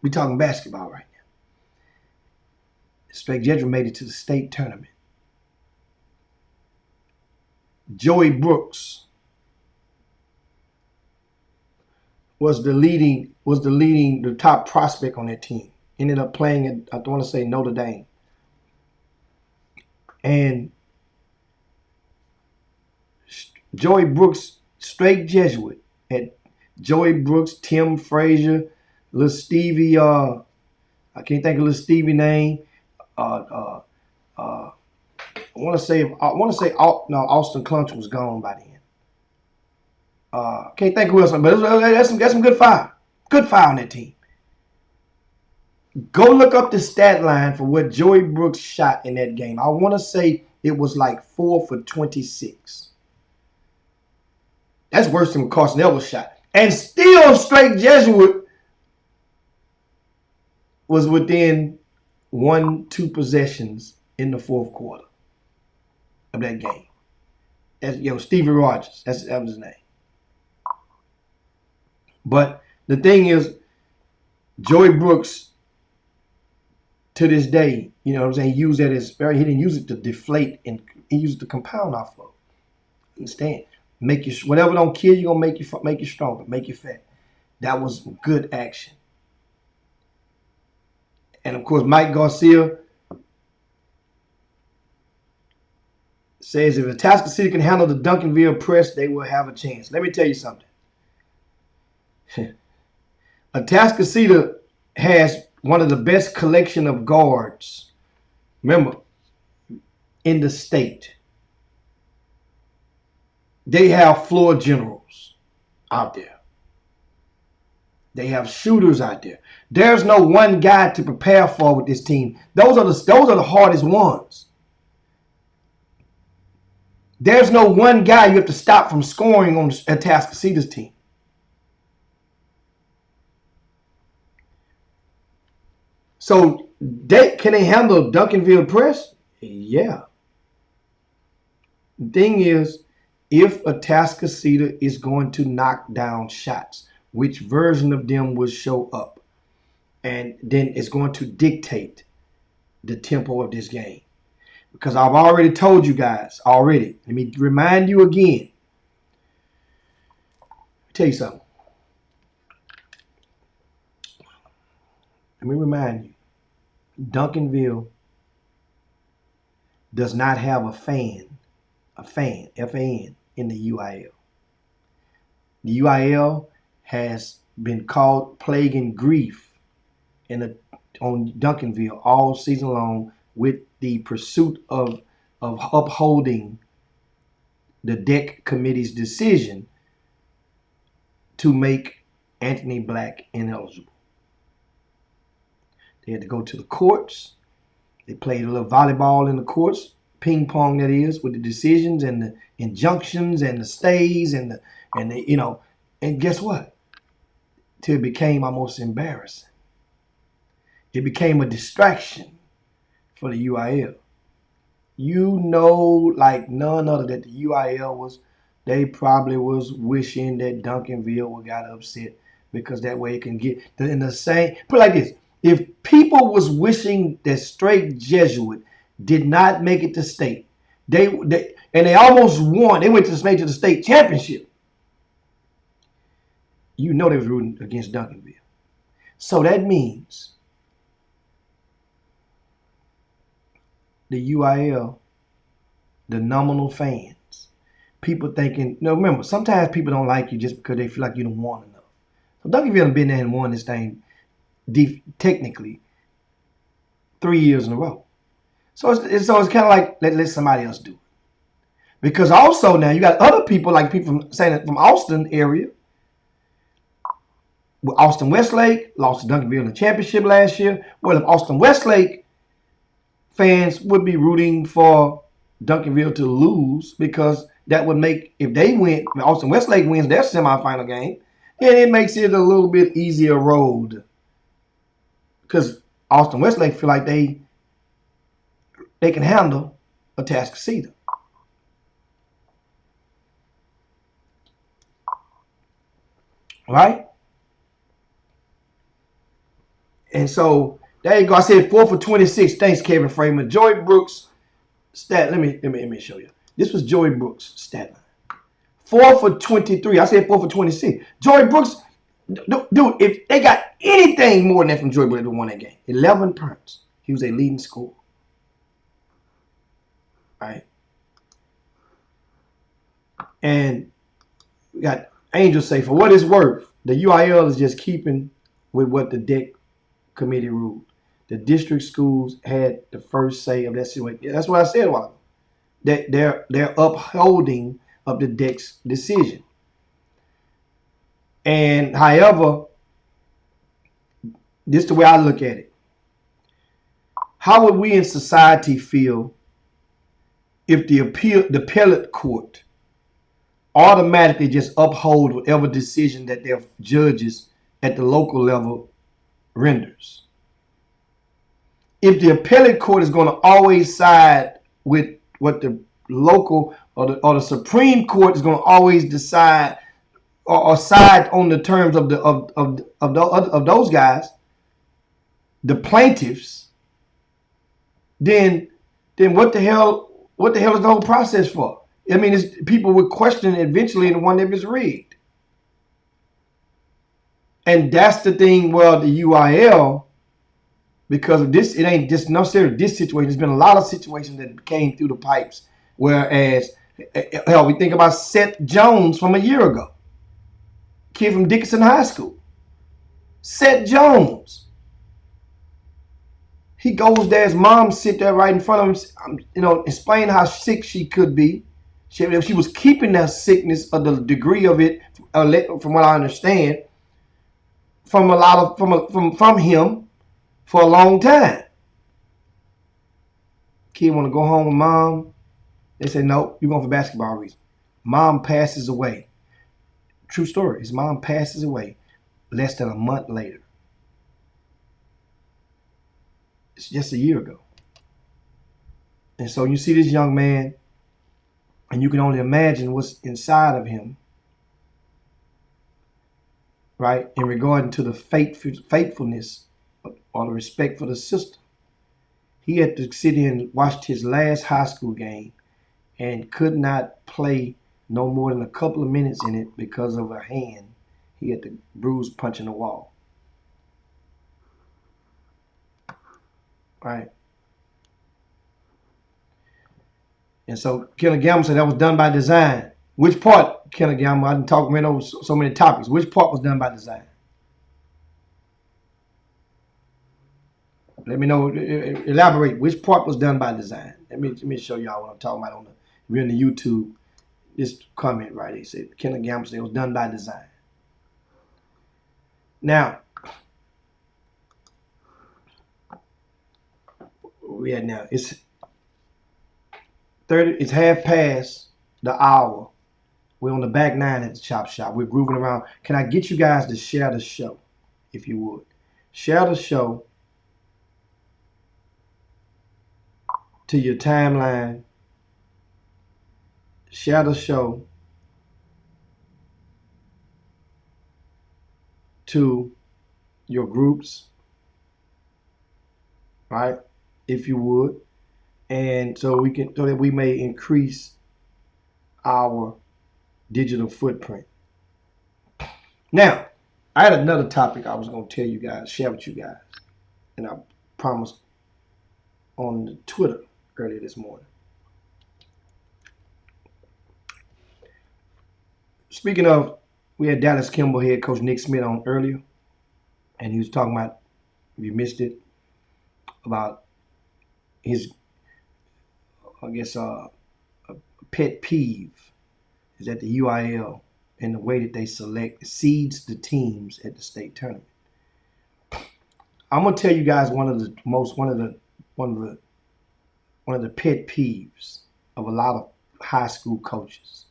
we're talking basketball right now. Straight Jesuit made it to the state tournament. Joey Brooks was the top prospect on that team. Ended up playing at, I want to say, Notre Dame. And Joey Brooks, straight Jesuit, had Joey Brooks, Tim Frazier, little Stevie, I can't think of little Stevie name. I want to say Austin Clunch was gone by then. Can't think who else, but that's some good fire. Good fire on that team. Go look up the stat line for what Joey Brooks shot in that game. I want to say it was like 4 for 26. That's worse than Carson Edwards shot. And still straight Jesuit was within 1-2 possessions in the fourth quarter of that game. That's Stevie Rogers. That was his name. But the thing is, Joey Brooks, to this day, you know what I'm saying, he used that as he didn't use it to deflate, and he used it to compound off of. Understand? Make you, whatever don't kill you, gonna make you stronger, make you fat. That was good action. And of course, Mike Garcia says if Itasca City can handle the Duncanville press, they will have a chance. Let me tell you something. Itasca City has one of the best collection of guards, remember, in the state. They have floor generals out there. They have shooters out there. There's no one guy to prepare for with this team. Those are the hardest ones. There's no one guy you have to stop from scoring on Atascocita's team. So can they handle Duncanville press? Yeah. The thing is, if Atascocita is going to knock down shots, which version of them will show up? And then it's going to dictate the tempo of this game. Because I've already told you guys already. Let me remind you again. Tell you something. Let me remind you. Duncanville does not have a fan, F-A-N, in the UIL. The UIL has been called plague and grief on Duncanville all season long with the pursuit of upholding the DEC committee's decision to make Anthony Black ineligible. They had to go to the courts. They played a little volleyball in the courts, ping pong that is, with the decisions and the injunctions and the stays and and guess what? Till it became almost embarrassing. It became a distraction for the UIL. You know, like none other that the UIL they probably was wishing that Duncanville got upset because that way it can get in the same. Put it like this. If people was wishing that straight Jesuit did not make it to state, they almost won. They went to the state championship. You know they was rooting against Duncanville. So that means the UIL, the nominal fans, people thinking, remember, sometimes people don't like you just because they feel like you don't won enough. So Duncanville has been there and won this thing technically 3 years in a row. So it's kind of like let somebody else do it. Because also now you got other people like people from Austin area. Austin Westlake lost to Duncanville in the championship last year. Well, if Austin Westlake fans would be rooting for Duncanville to lose because that would make, if they win, if Austin Westlake wins their semifinal game, then it makes it a little bit easier road. Because Austin Westlake feel like they can handle a Atascocita. Right? And so there you go. I said 4 for 26. Thanks, Kevin Freeman. Joey Brooks stat. Let me show you. This was Joey Brooks stat line. 4 for 23. I said 4 for 26. Joey Brooks, dude, if they got anything more than that from Joey Brooks, they won that game. 11 points. He was a leading scorer. Right. And we got Angel say, for what it's worth, the UIL is just keeping with what the DEC committee ruled. The district schools had the first say of that situation. That's what I said a while ago. They're upholding of the DEC's decision. And however, this is the way I look at it. How would we in society feel if the appellate court automatically just uphold whatever decision that their judges at the local level renders? If the appellate court is going to always side with what the local or the Supreme Court is going to always decide or side on the terms of those guys, the plaintiffs, then what the hell is the whole process for? I mean, people would question eventually the one if it's rigged. And that's the thing, well, the UIL, because of this, it ain't just necessarily this situation. There's been a lot of situations that came through the pipes. Whereas, hell, we think about Seth Jones from a year ago. Kid from Dickinson High School. Seth Jones. He goes there, his mom sit there right in front of him, explain how sick she could be. She was keeping that sickness or the degree of it, from what I understand, from him for a long time. Kid want to go home with mom. They say, no, you're going for basketball reasons. Mom passes away. True story. His mom passes away less than a month later. It's just a year ago. And so you see this young man, and you can only imagine what's inside of him, right, in regard to the faithfulness or the respect for the system. He had to sit here and watch his last high school game and could not play no more than a couple of minutes in it because of a hand he had to bruise punching the wall. Right. And so Kenneth Gamble said that was done by design. Which part, Kenneth Gamble? I didn't ran over so many topics. Which part was done by design? Let me know. Elaborate. Which part was done by design? Let me show y'all what I'm talking about if you're in the YouTube. This comment right. He said Kenneth Gamble said it was done by design. Now, we had now it's 30. It's half past the hour. We're on the back nine at the Chop Shop. We're grooving around. Can I get you guys to share the show, if you would? Share the show to your timeline. Share the show to your groups, right? If you would. And so that we may increase our digital footprint. Now, I had another topic I was going to tell you guys, share with you guys. And I promised on Twitter earlier this morning. Speaking of, we had Dallas Kimball head coach Nick Smith on earlier. And he was talking about, if you missed it, about his I guess, a pet peeve is that the UIL and the way that they seeds the teams at the state tournament. I'm gonna tell you guys one of the pet peeves of a lot of high school coaches,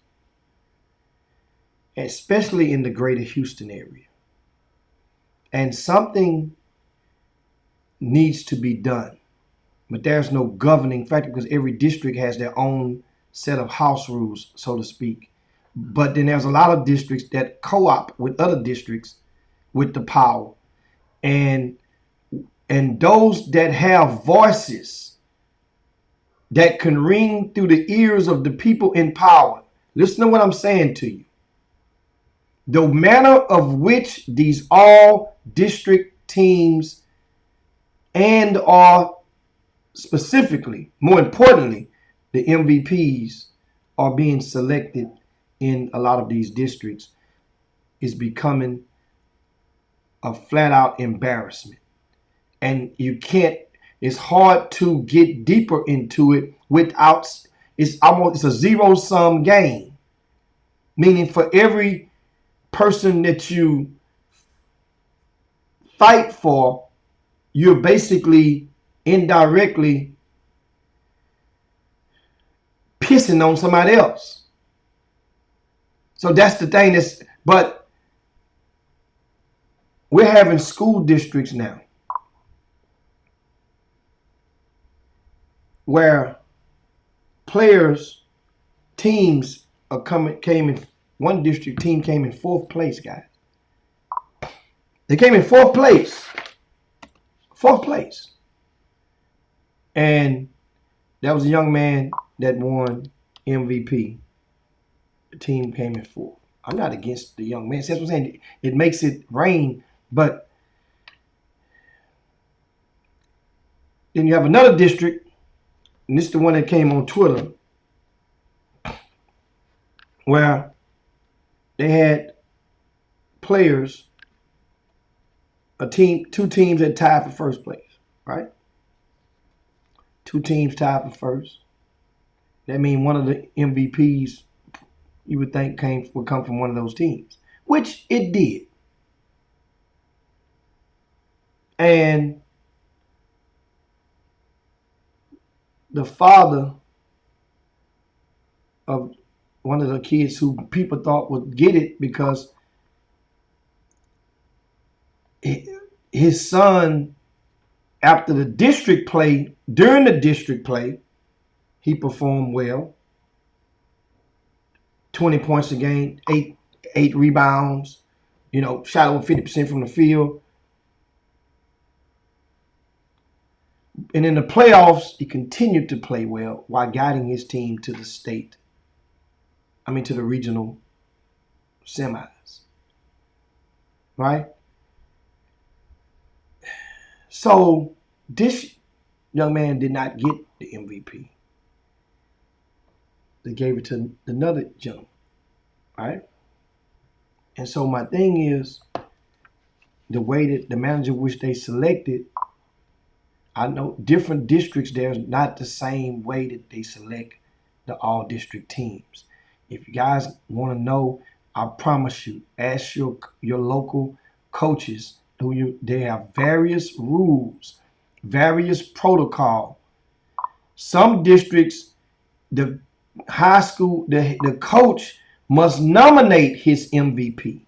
especially in the greater Houston area. And something needs to be done, but there's no governing factor because every district has their own set of house rules, so to speak. But then there's a lot of districts that co-op with other districts with the power. And those that have voices that can ring through the ears of the people in power, listen to what I'm saying to you. The manner of which these all district teams and are specifically, more importantly, the MVPs are being selected in a lot of these districts is becoming a flat out embarrassment. And you can't, it's hard to get deeper into it without, it's a zero sum game. Meaning for every person that you fight for, you're basically indirectly pissing on somebody else. So that's the thing. But we're having school districts now where players, teams one district team came in 4th place, guys. They came in 4th place. 4th place. And that was a young man that won MVP. The team came in 4th. I'm not against the young man. That's what I'm saying. It makes it rain, but then you have another district, and this is the one that came on Twitter, where they had players, two teams that tied for first place, right? 2 teams tied for first. That means one of the MVPs you would think would come from one of those teams, which it did. And the father of one of the kids who people thought would get it because his son, after the district play, during the district play, he performed well. 20 points a game, eight rebounds, shot over 50% from the field. And in the playoffs, he continued to play well while guiding his team to to the regional semis. Right? So this young man did not get the MVP. They gave it to another gentleman. Right? And so my thing is, the way that the manager which they selected, I know different districts, there's not the same way that they select the all district teams. If you guys want to know, I promise you, ask your local coaches they have various rules, various protocol. Some districts, the high school, the coach must nominate his MVP.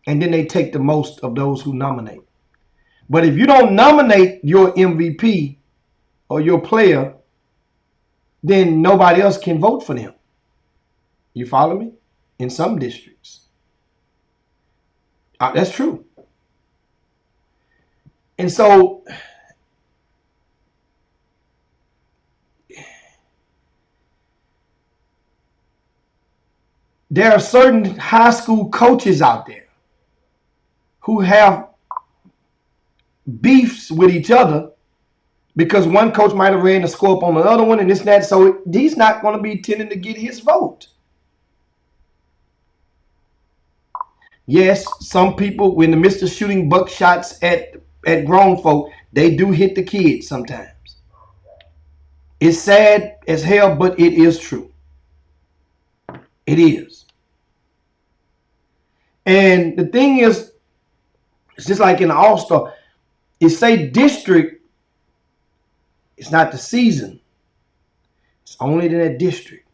And then they take the most of those who nominate. But if you don't nominate your MVP or your player, then nobody else can vote for them. You follow me? In some districts. That's true. And so there are certain high school coaches out there who have beefs with each other because one coach might have ran the score up on the other one and this and that. So he's not going to be tending to get his vote. Yes, some people, in the midst of shooting buckshots at grown folk, they do hit the kids sometimes. It's sad as hell, but it is true. It is. And the thing is, it's just like in the All-Star. It say district, it's not the season. It's only in that district.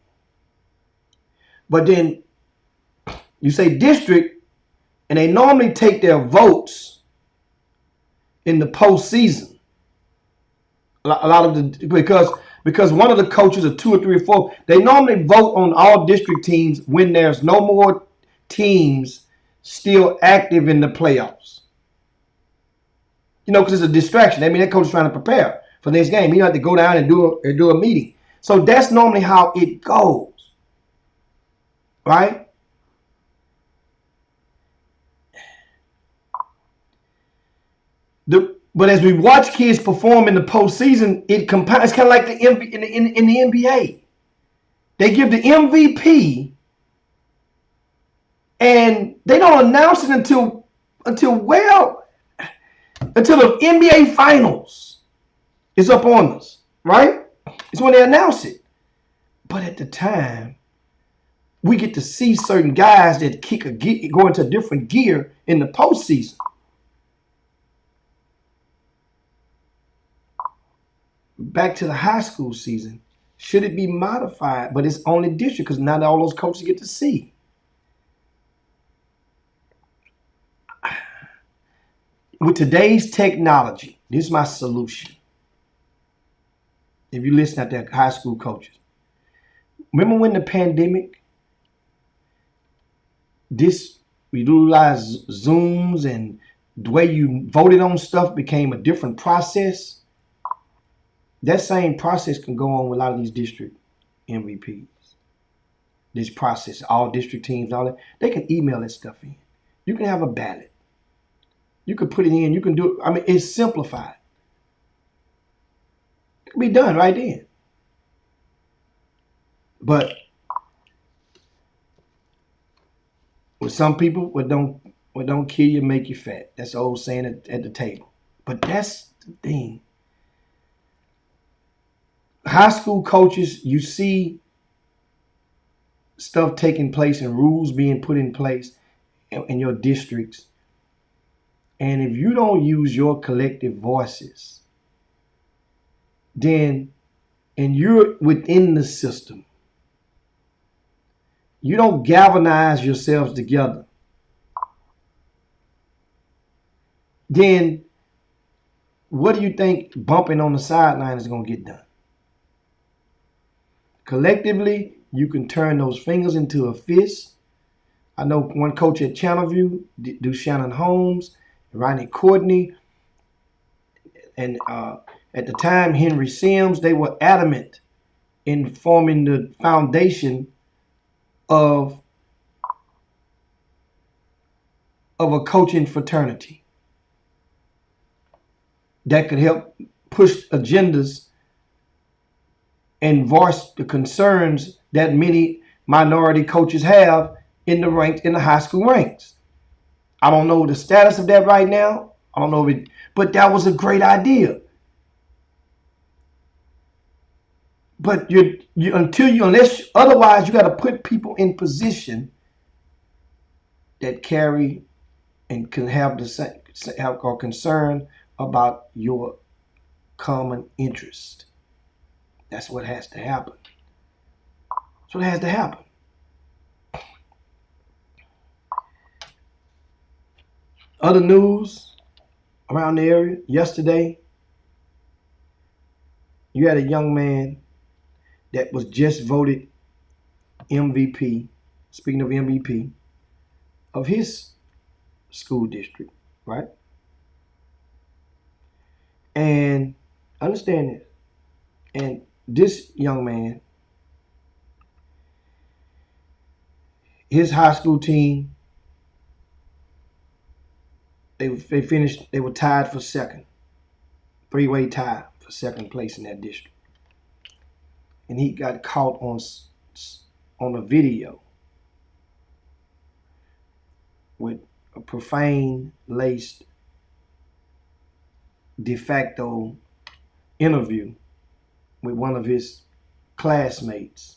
But then you say district, and they normally take their votes in the postseason. A lot of the because one of the coaches or 2 or 3 or 4, they normally vote on all district teams when there's no more teams still active in the playoffs. You know, because it's a distraction. I mean, that coach is trying to prepare for this game. You have to go down and do a meeting. So that's normally how it goes, right? But as we watch kids perform in the postseason, it's kind of like the in the NBA. They give the MVP, and they don't announce it until the NBA Finals is up on us, right? It's when they announce it. But at the time, we get to see certain guys that go into a different gear in the postseason. Back to the high school season. Should it be modified? But it's only district because not all those coaches get to see. With today's technology, this is my solution. If you listen at that high school coaches. Remember when the pandemic, we utilized Zooms and the way you voted on stuff became a different process. That same process can go on with a lot of these district MVPs. This process, all district teams, all that, they can email that stuff in. You can have a ballot. You can put it in. You can do it. I mean, it's simplified. It can be done right then. But with some people, what don't kill you make you fat. That's the old saying at the table. But that's the thing. High school coaches, you see stuff taking place and rules being put in place in your districts. And if you don't use your collective voices, then, and you're within the system, you don't galvanize yourselves together, then what do you think bumping on the sideline is going to get done? Collectively, you can turn those fingers into a fist. I know one coach at Channelview, Shannon Holmes, Ronnie Courtney, and at the time, Henry Sims, they were adamant in forming the foundation of a coaching fraternity that could help push agendas and voice the concerns that many minority coaches have in the high school ranks. I don't know the status of that right now. I don't know but that was a great idea. But unless otherwise, you got to put people in position that carry and can have or concern about your common interest. That's what has to happen. That's what has to happen. Other news around the area. Yesterday, you had a young man that was just voted MVP, speaking of MVP, of his school district, right? And understand this. And this young man, his high school team, they were tied for second. 3-way tie for second place in that district. And he got caught on a video with a profane laced de facto interview with one of his classmates.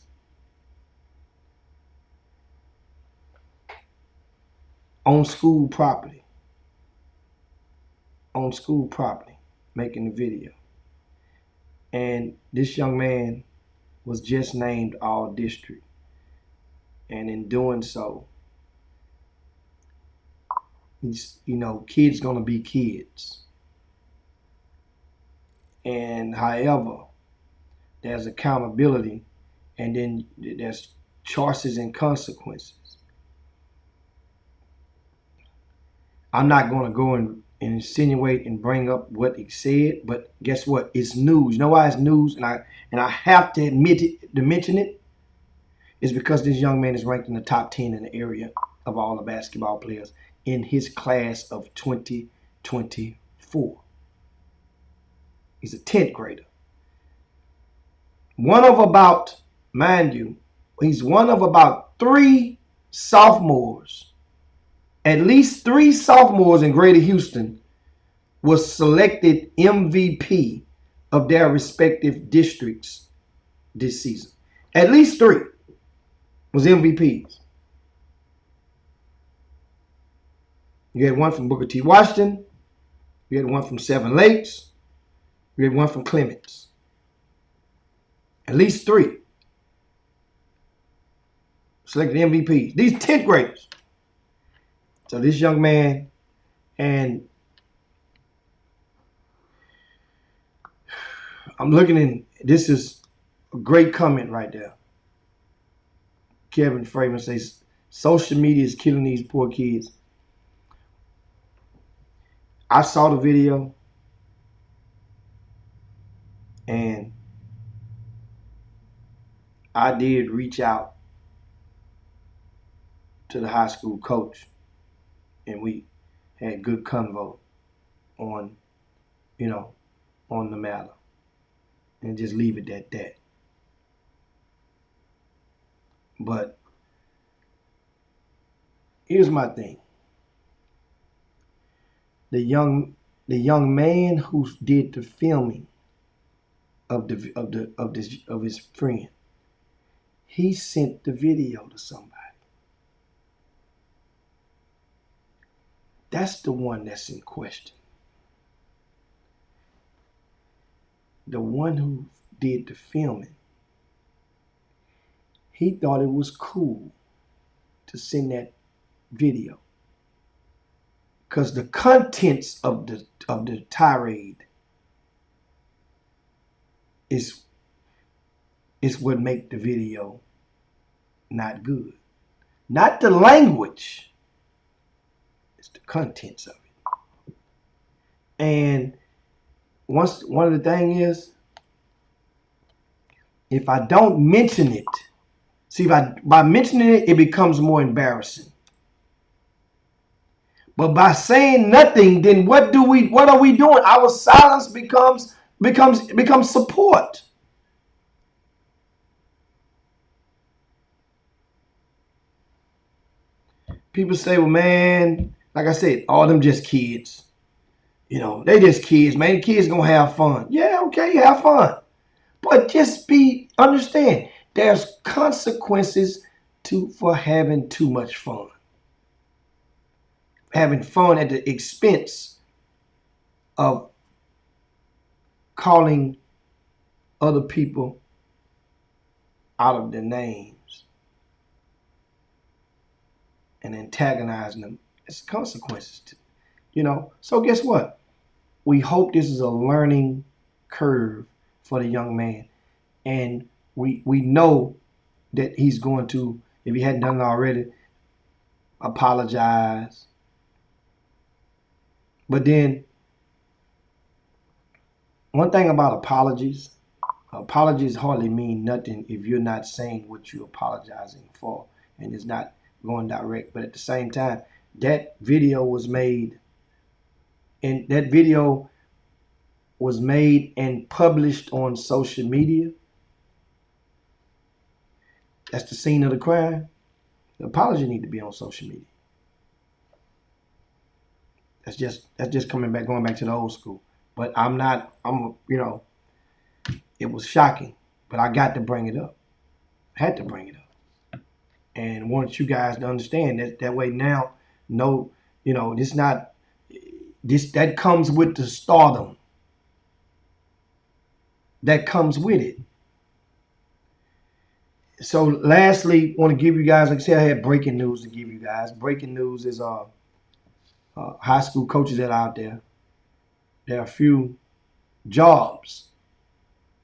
On school property, making the video. And this young man was just named all district. And in doing so, he's, kids gonna be kids. And however, there's accountability, and then there's choices and consequences. I'm not going to go and insinuate and bring up what he said, but guess what? It's news. You know why it's news? And I have to mention it. It's because this young man is ranked in the top 10 in the area of all the basketball players in his class of 2024. He's a 10th grader. He's one of about 3 sophomores. At least 3 sophomores in Greater Houston was selected MVP of their respective districts this season. At least 3 was MVPs. You had one from Booker T. Washington. You had one from Seven Lakes. You had one from Clements. At least 3 selected MVPs. These 10th graders. So this young man, and I'm looking in, this is a great comment right there. Kevin Freeman says, social media is killing these poor kids. I saw the video, and I did reach out to the high school coach. And we had good convo on the matter. And just leave it at that. But here's my thing. The young man who did the filming of his friend, he sent the video to somebody. That's the one that's in question. The one who did the filming, he thought it was cool to send that video because the contents of the tirade is what make the video not good. Not the language. It's the contents of it. And one of the things is, if I don't mention it, by mentioning it, it becomes more embarrassing. But by saying nothing, then what are we doing? Our silence becomes support. People say, well, man, like I said, all them just kids. They just kids, man. Kids gonna have fun. Yeah, okay, have fun. But just understand, there's consequences for having too much fun. Having fun at the expense of calling other people out of their names and antagonizing them. It's consequences to, So guess what? We hope this is a learning curve for the young man. And we know that he's going to, if he hadn't done it already, apologize. But then, one thing about apologies hardly mean nothing if you're not saying what you're apologizing for. And it's not going direct. But at the same time, that video was made, and published on social media. That's the scene of the crime. The apology need to be on social media. That's just going back to the old school. But I'm It was shocking, but I got to bring it up. I had to bring it up. And want you guys to understand that way now, no, that comes with the stardom. That comes with it. So lastly, want to give you guys, like I said, I had breaking news to give you guys. Breaking news is high school coaches that are out there. There are a few jobs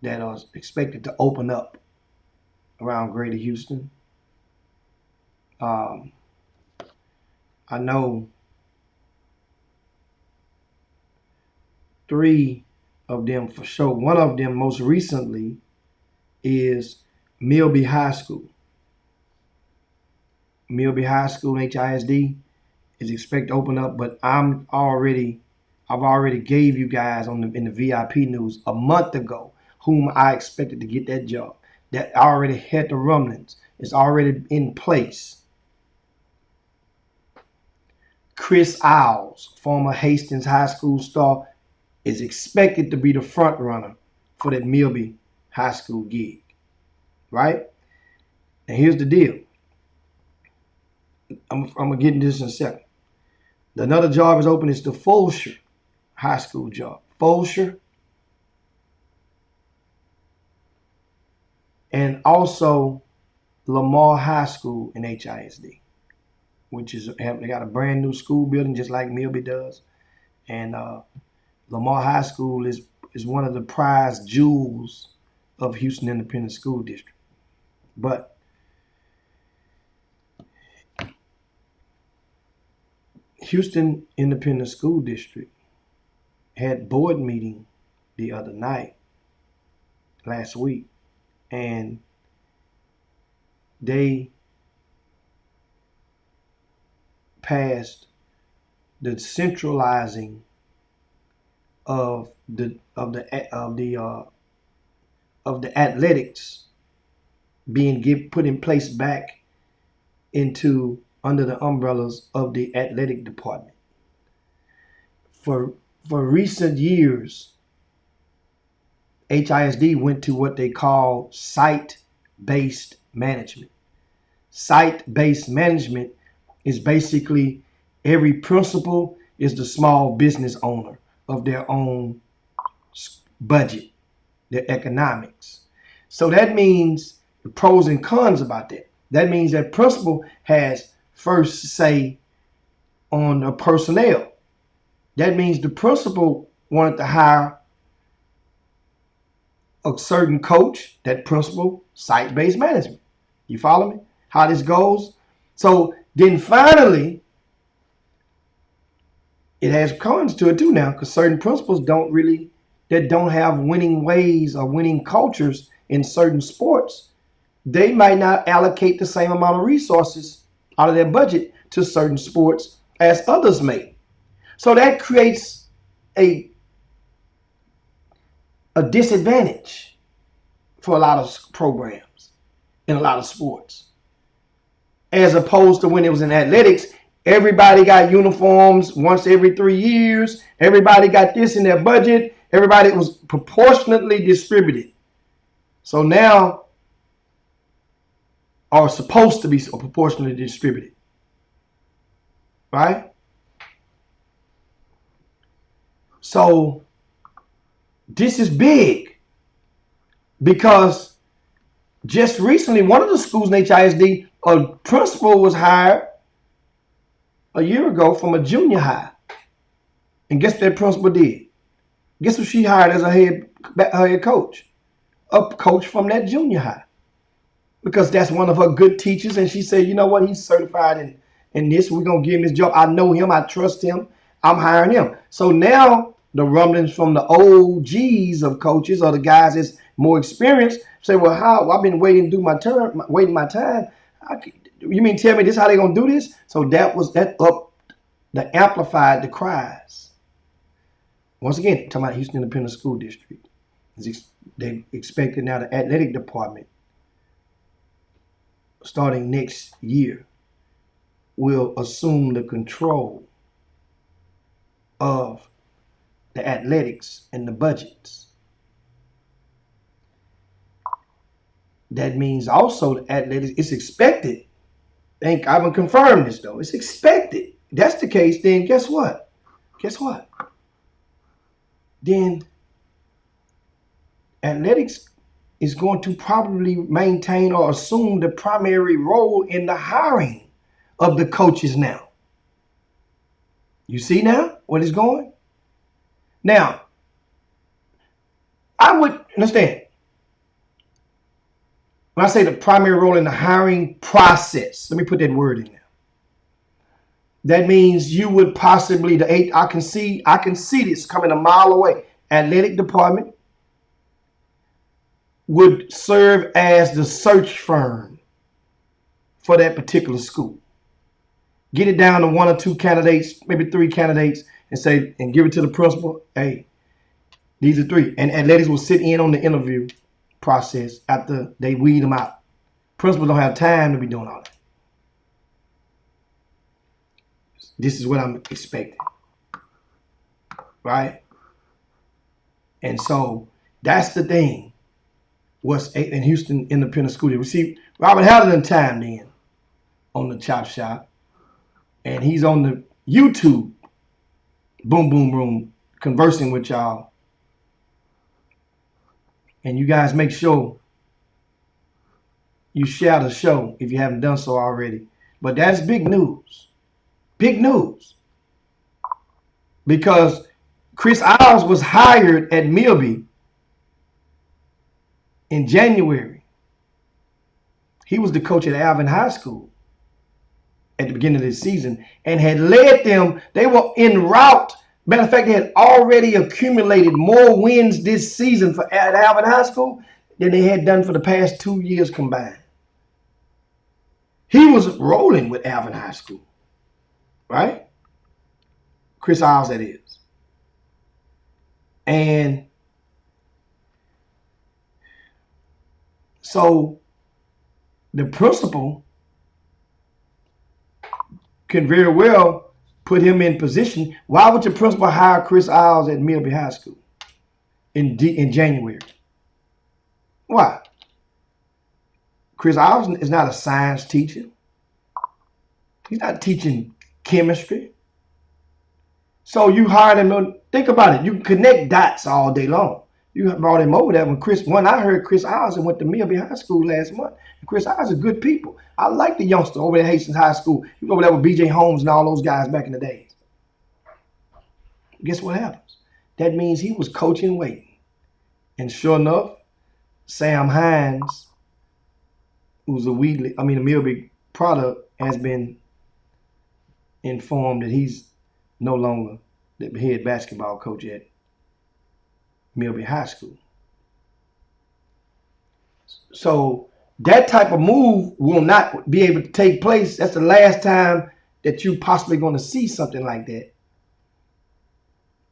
that are expected to open up around Greater Houston. I know 3 of them for sure. One of them most recently is Milby High School. Milby High School, HISD, is expected to open up, but I've already gave you guys in the VIP news a month ago whom I expected to get that job. That I already had the rumblings. It's already in place. Chris Isles, former Hastings High School star, is expected to be the front runner for that Milby High School gig. Right? And here's the deal. I'm going to get into this in a second. Another job is open. It's the Fulshear High School job. Fulshear. And also Lamar High School in HISD, which is they got a brand new school building just like Milby does. And Lamar High School is one of the prized jewels of Houston Independent School District. But Houston Independent School District had board meeting the other night, last week, and they passed the centralizing of the athletics being put in place back into under the umbrellas of the athletic department. For recent years, HISD went to what they call site-based management. Site-based management is basically every principal is the small business owner of their own budget, their economics. So that means the pros and cons about that. That means that principal has first say on the personnel. That means the principal wanted to hire a certain coach, that principal, site-based management. You follow me? How this goes? So then finally, it has cons to it too now, because certain principals don't have winning ways or winning cultures in certain sports. They might not allocate the same amount of resources out of their budget to certain sports as others may. So that creates a disadvantage for a lot of programs in a lot of sports. As opposed to when it was in athletics, everybody got uniforms once every 3 years. Everybody got this in their budget. Everybody was proportionately distributed. So now are supposed to be proportionally distributed. Right? So this is big because just recently, one of the schools in HISD, a principal was hired a year ago from a junior high. And guess what that principal did? Guess what she hired as a head coach? A coach from that junior high. Because that's one of her good teachers. And she said, you know what? He's certified in this. We're going to give him his job. I know him. I trust him. I'm hiring him. So now the rumblings from the OGs of coaches or the guys that's more experienced say, well, how? I've been waiting to do my turn, waiting my time. You mean tell me this how they going to do this? So that amplified the cries. Once again, talking about Houston Independent School District. They expected now the athletic department, starting next year, will assume the control of the athletics and the budgets. that means also the athletics, it's expected. I haven't confirmed this though. It's expected. If that's the case, then guess what? Then athletics is going to probably maintain or assume the primary role in the hiring of the coaches now. You see now what is going? Now, I would understand. When I say the primary role in the hiring process, let me put that word in there. That means you would possibly I can see this coming a mile away. Athletic department would serve as the search firm for that particular school. Get it down to 1 or 2 candidates, maybe 3 candidates, and give it to the principal. Hey, these are 3. And athletics will sit in on the interview process after they weed them out. Principals don't have time to be doing all that. This is what I'm expecting. Right? And so that's the thing. What's in Houston Independent School District. We see Robert Hallinan time then on the Chop Shop. And he's on the YouTube Boom Boom Room conversing with y'all. And you guys make sure you share the show if you haven't done so already. But that's big news. Big news. Because Chris Isles was hired at Milby in January. He was the coach at Alvin High School at the beginning of the season and had led them. They were en route. Matter of fact, they had already accumulated more wins this season at Alvin High School than they had done for the past 2 years combined. He was rolling with Alvin High School, right? Chris Isles, that is. And so the principal can very well put him in position. Why would your principal hire Chris Isles at Milby High School in January? Why? Chris Isles is not a science teacher. He's not teaching chemistry. So you hired him. Think about it. You can connect dots all day long. You brought him over there when I heard Chris Isles and went to Milby High School last month. And Chris Isles is good people. I like the youngster over there at Hastings High School. He was over there with B.J. Holmes and all those guys back in the days. Guess what happens? That means he was coaching waiting. And sure enough, Sam Hines, who's a Milby product, has been informed that he's no longer the head basketball coach at Milby High School. So that type of move will not be able to take place. That's the last time that you possibly going to see something like that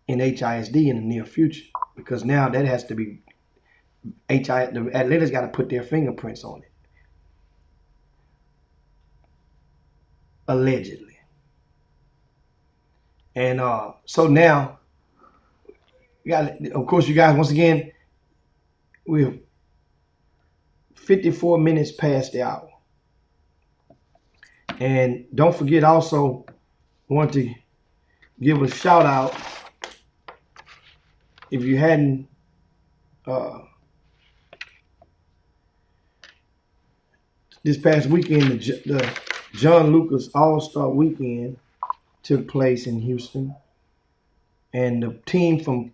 in HISD in the near future, because now that has to be the Atlanta's got to put their fingerprints on it. Allegedly. And so now, of course, you guys, once again, we're 54 minutes past the hour. And don't forget, also, want to give a shout out. If you hadn't this past weekend, the John Lucas All-Star Weekend took place in Houston, and the team from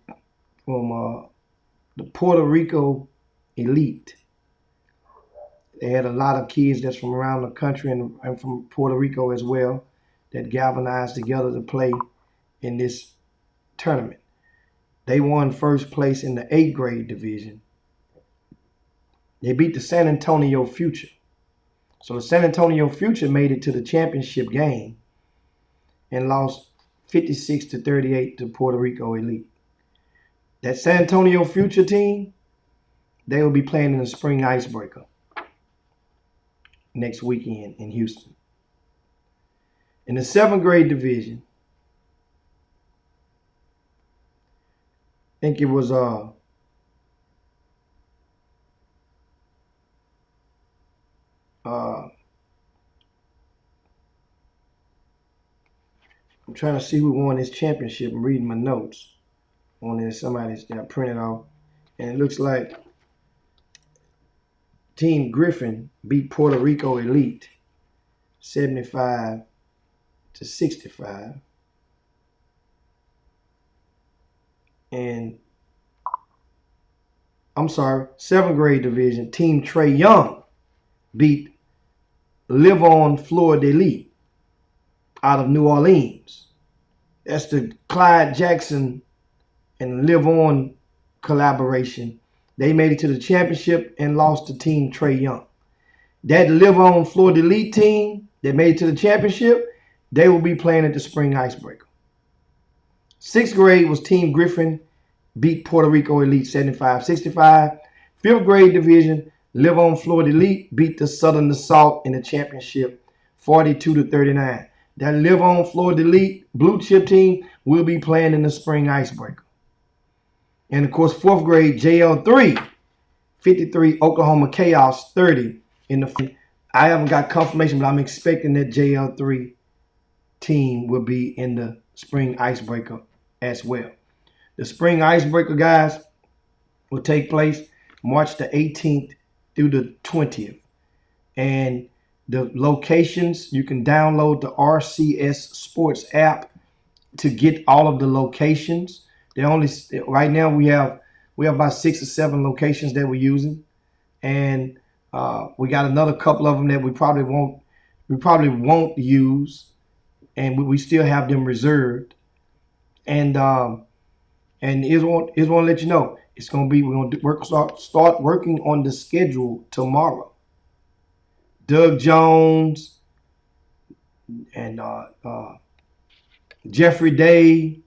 the Puerto Rico Elite, they had a lot of kids that's from around the country and from Puerto Rico as well that galvanized together to play in this tournament. They won first place in the 8th grade division. They beat the San Antonio Future. So the San Antonio Future made it to the championship game and lost 56-38 to Puerto Rico Elite. That San Antonio Future team, they will be playing in the spring icebreaker next weekend in Houston. In the 7th grade division, I think it was I'm trying to see who won this championship. I'm reading my notes on this. Somebody's got printed off. And it looks like Team Griffin beat Puerto Rico Elite 75-65. And I'm sorry, 7th grade division, Team Trey Young beat Live On Florida Elite out of New Orleans. That's the Clyde Jackson and Live On collaboration. They made it to the championship and lost to Team Trey Young. That Live On Florida Elite team that made it to the championship, they will be playing at the Spring Icebreaker. 6th grade was Team Griffin beat Puerto Rico Elite 75-65. 5th grade division, Live On Florida Elite beat the Southern Assault in the championship 42-39. That Live On Florida Elite blue chip team will be playing in the Spring Icebreaker. And of course, 4th grade JL3, 53 Oklahoma Chaos 30 in the. I haven't got confirmation, but I'm expecting that JL3 team will be in the Spring Icebreaker as well. The Spring Icebreaker, guys, will take place March the 18th through the 20th. And the locations, you can download the RCS Sports app to get all of the locations. They only right now we have about 6 or 7 locations that we're using, and we got another couple of them that we probably won't use, and we still have them reserved. And here's want to let you know, it's gonna be we're gonna start working on the schedule tomorrow. Doug Jones and Jeffrey Day,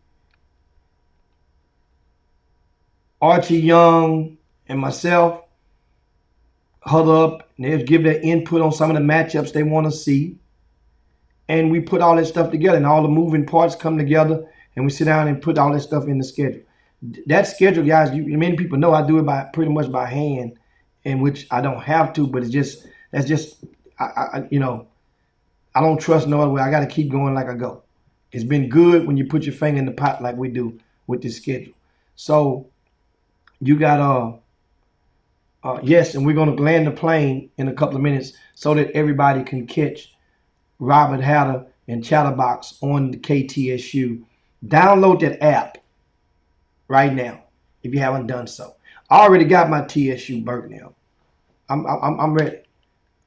Archie Young, and myself huddle up and they'll give their input on some of the matchups they want to see. And we put all that stuff together, and all the moving parts come together, and we sit down and put all that stuff in the schedule. That schedule, guys, many people know I do it pretty much by hand, in which I don't have to, but I don't trust no other way. I got to keep going like I go. It's been good when you put your finger in the pot like we do with this schedule. So you got yes, and we're going to land the plane in a couple of minutes so that everybody can catch Robert Hatter and Chatterbox on the KTSU. Download that app right now if you haven't done so. I already got my TSU Burton. I'm ready.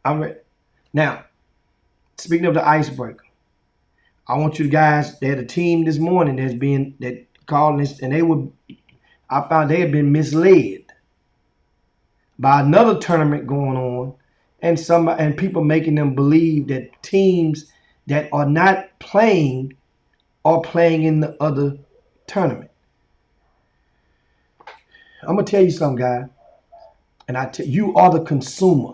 I'm ready. Now, speaking of the icebreaker, I want you guys. They had a team this morning that called this, and I found they had been misled by another tournament going on, and people making them believe that teams that are not playing are playing in the other tournament. I'm gonna tell you something, guys, and you are the consumer.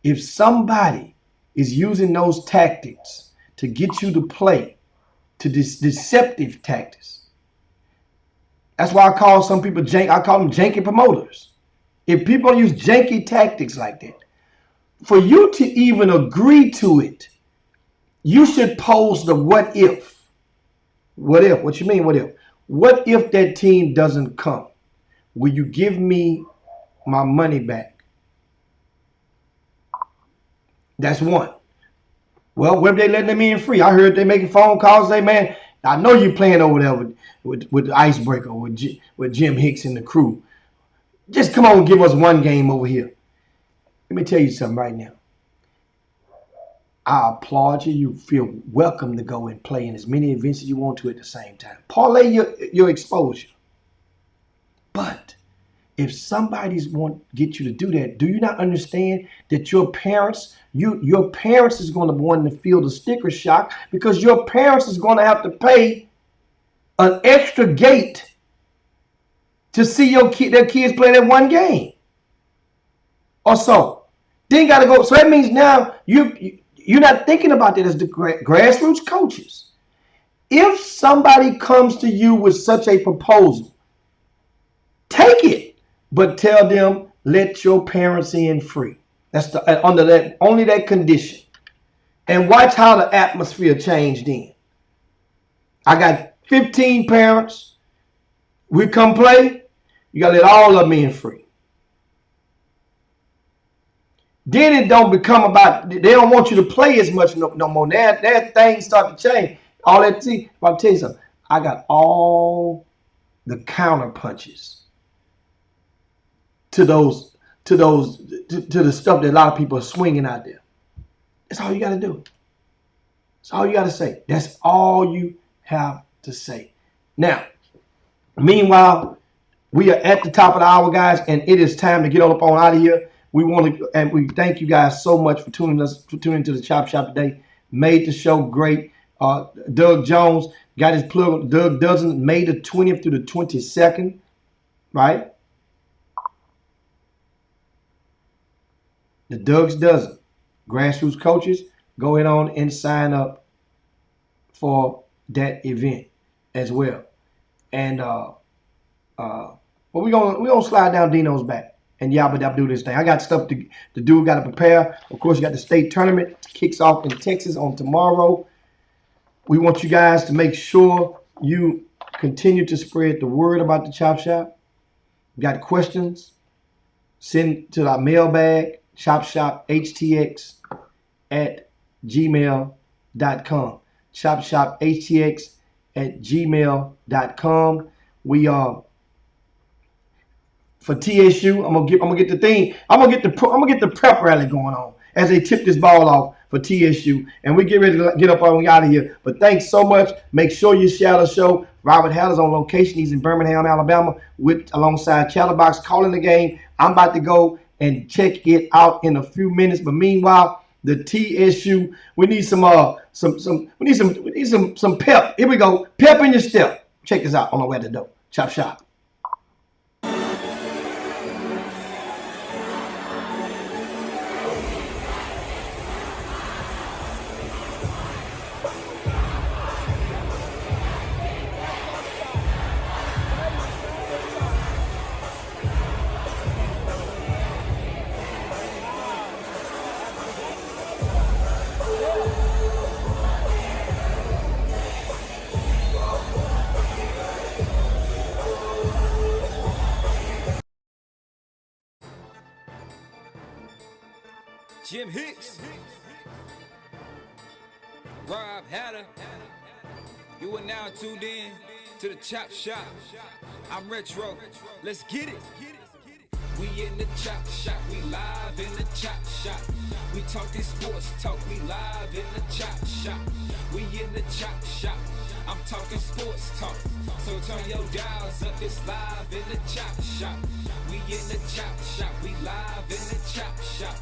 If somebody is using those tactics to get you to play, to deceptive tactics, that's why I call some people I call them janky promoters. If people use janky tactics like that, for you to even agree to it, you should pose the what if. What if? What you mean, what if? What if that team doesn't come? Will you give me my money back? That's one. Well, what if they letting them in free? I heard they making phone calls. Say, man, I know you playing over there with the icebreaker, with Jim Hicks and the crew. Just come on and give us one game over here. Let me tell you something right now. I applaud you. You feel welcome to go and play in as many events as you want to at the same time. Parlay your exposure. But if somebody's want to get you to do that, do you not understand that your parents is going to want to feel the sticker shock, because your parents is going to have to pay an extra gate to see their kids play that one game or so. Then got to go. So that means now you're not thinking about that as the grassroots coaches. If somebody comes to you with such a proposal, take it, but tell them let your parents in free. That's only that condition, and watch how the atmosphere changed then. I got 15 parents. We come play. You gotta let all of them in free. Then it don't become about, they don't want you to play as much no more. That things start to change. All that, see, I'll tell you something. I got all the counter punches to the stuff that a lot of people are swinging out there. That's all you got to do. That's all you got to say. That's all you have to say. Now, meanwhile, we are at the top of the hour, guys, and it is time to get on up on out of here. We want to, and we thank you guys so much for tuning to the Chop Shop today. Made the show great. Doug Jones got his plug. Doug Dozen, May the 20th through the 22nd, right? The Doug's Dozen. Grassroots coaches, go ahead on and sign up for that event as well. And well, we're gonna slide down Dino's back and yabba do this thing. I got stuff to do, got to prepare. Of course, you got the state tournament kicks off in Texas on tomorrow. We want you guys to make sure you continue to spread the word about the Chop Shop. You got questions? Send to our mailbag, chopshophtx@gmail.com. chopshophtx@gmail.com. We are for TSU. I'm gonna get the thing. I'm gonna get the prep rally going on as they tip this ball off for TSU, and we get ready to get up on out of here. But thanks so much. Make sure you share the show. Robert Haller's on location. He's in Birmingham, Alabama, alongside Chatterbox calling the game. I'm about to go and check it out in a few minutes. But meanwhile, the TSU, we need some pep. Here we go. Pep in your step. Check this out on the way to do. Chop Shop. Jim Hicks, Rob Hatter, you are now tuned in to the Chop Shop. I'm Retro, let's get it. We in the Chop Shop, we live in the Chop Shop. We talking sports talk, we live in the Chop Shop. We in the Chop Shop, I'm talking sports talk. So turn your dials up, it's live in the Chop Shop. We in the Chop Shop, we live in the Chop Shop.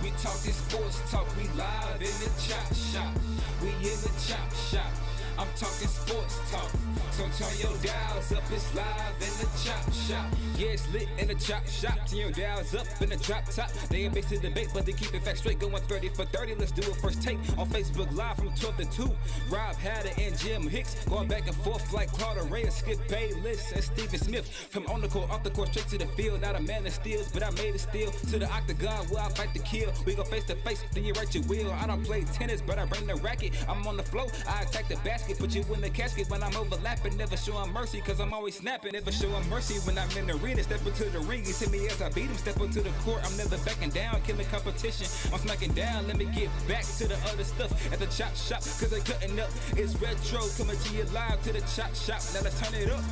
We talking sports talk, we live in the Chop Shop. We in the Chop Shop, I'm talking sports talk. So turn your dials up, it's live in the Chop Shop. Yeah, it's lit in the Chop Shop. Turn your dials up in the drop top. They ain't mixing debate, but they keep it fact straight. Going 30 for 30, let's do a first take on Facebook Live from 12 to 2. Rob Hatter and Jim Hicks going back and forth like Carter Ray, Skip Bayless and Stephen Smith. From on the court, off the court, straight to the field. Not a man that steals, but I made it steal. To the octagon where I fight to kill. We go face to face, then you write your will. I don't play tennis, but I bring the racket. I'm on the floor, I attack the basket. Put you in the casket when I'm overlapping. Never showing mercy, cause I'm always snapping. Never showing mercy when I'm in the arena. Step into the ring, he hit me as I beat him. Step into the court, I'm never backing down. Killing competition, I'm smacking down. Let me get back to the other stuff at the Chop Shop, cause they cutting up. It's Retro coming to you live to the Chop Shop. Now let's turn it up.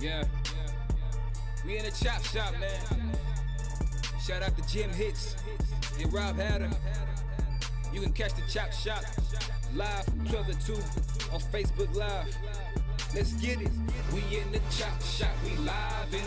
Yeah, we in the Chop Shop, man. Shout out to Jim Hicks and Rob Hatter. You can catch the Chop Shop live from 12 to 2 on Facebook Live. Let's get it. We in the Chop Shop, we live in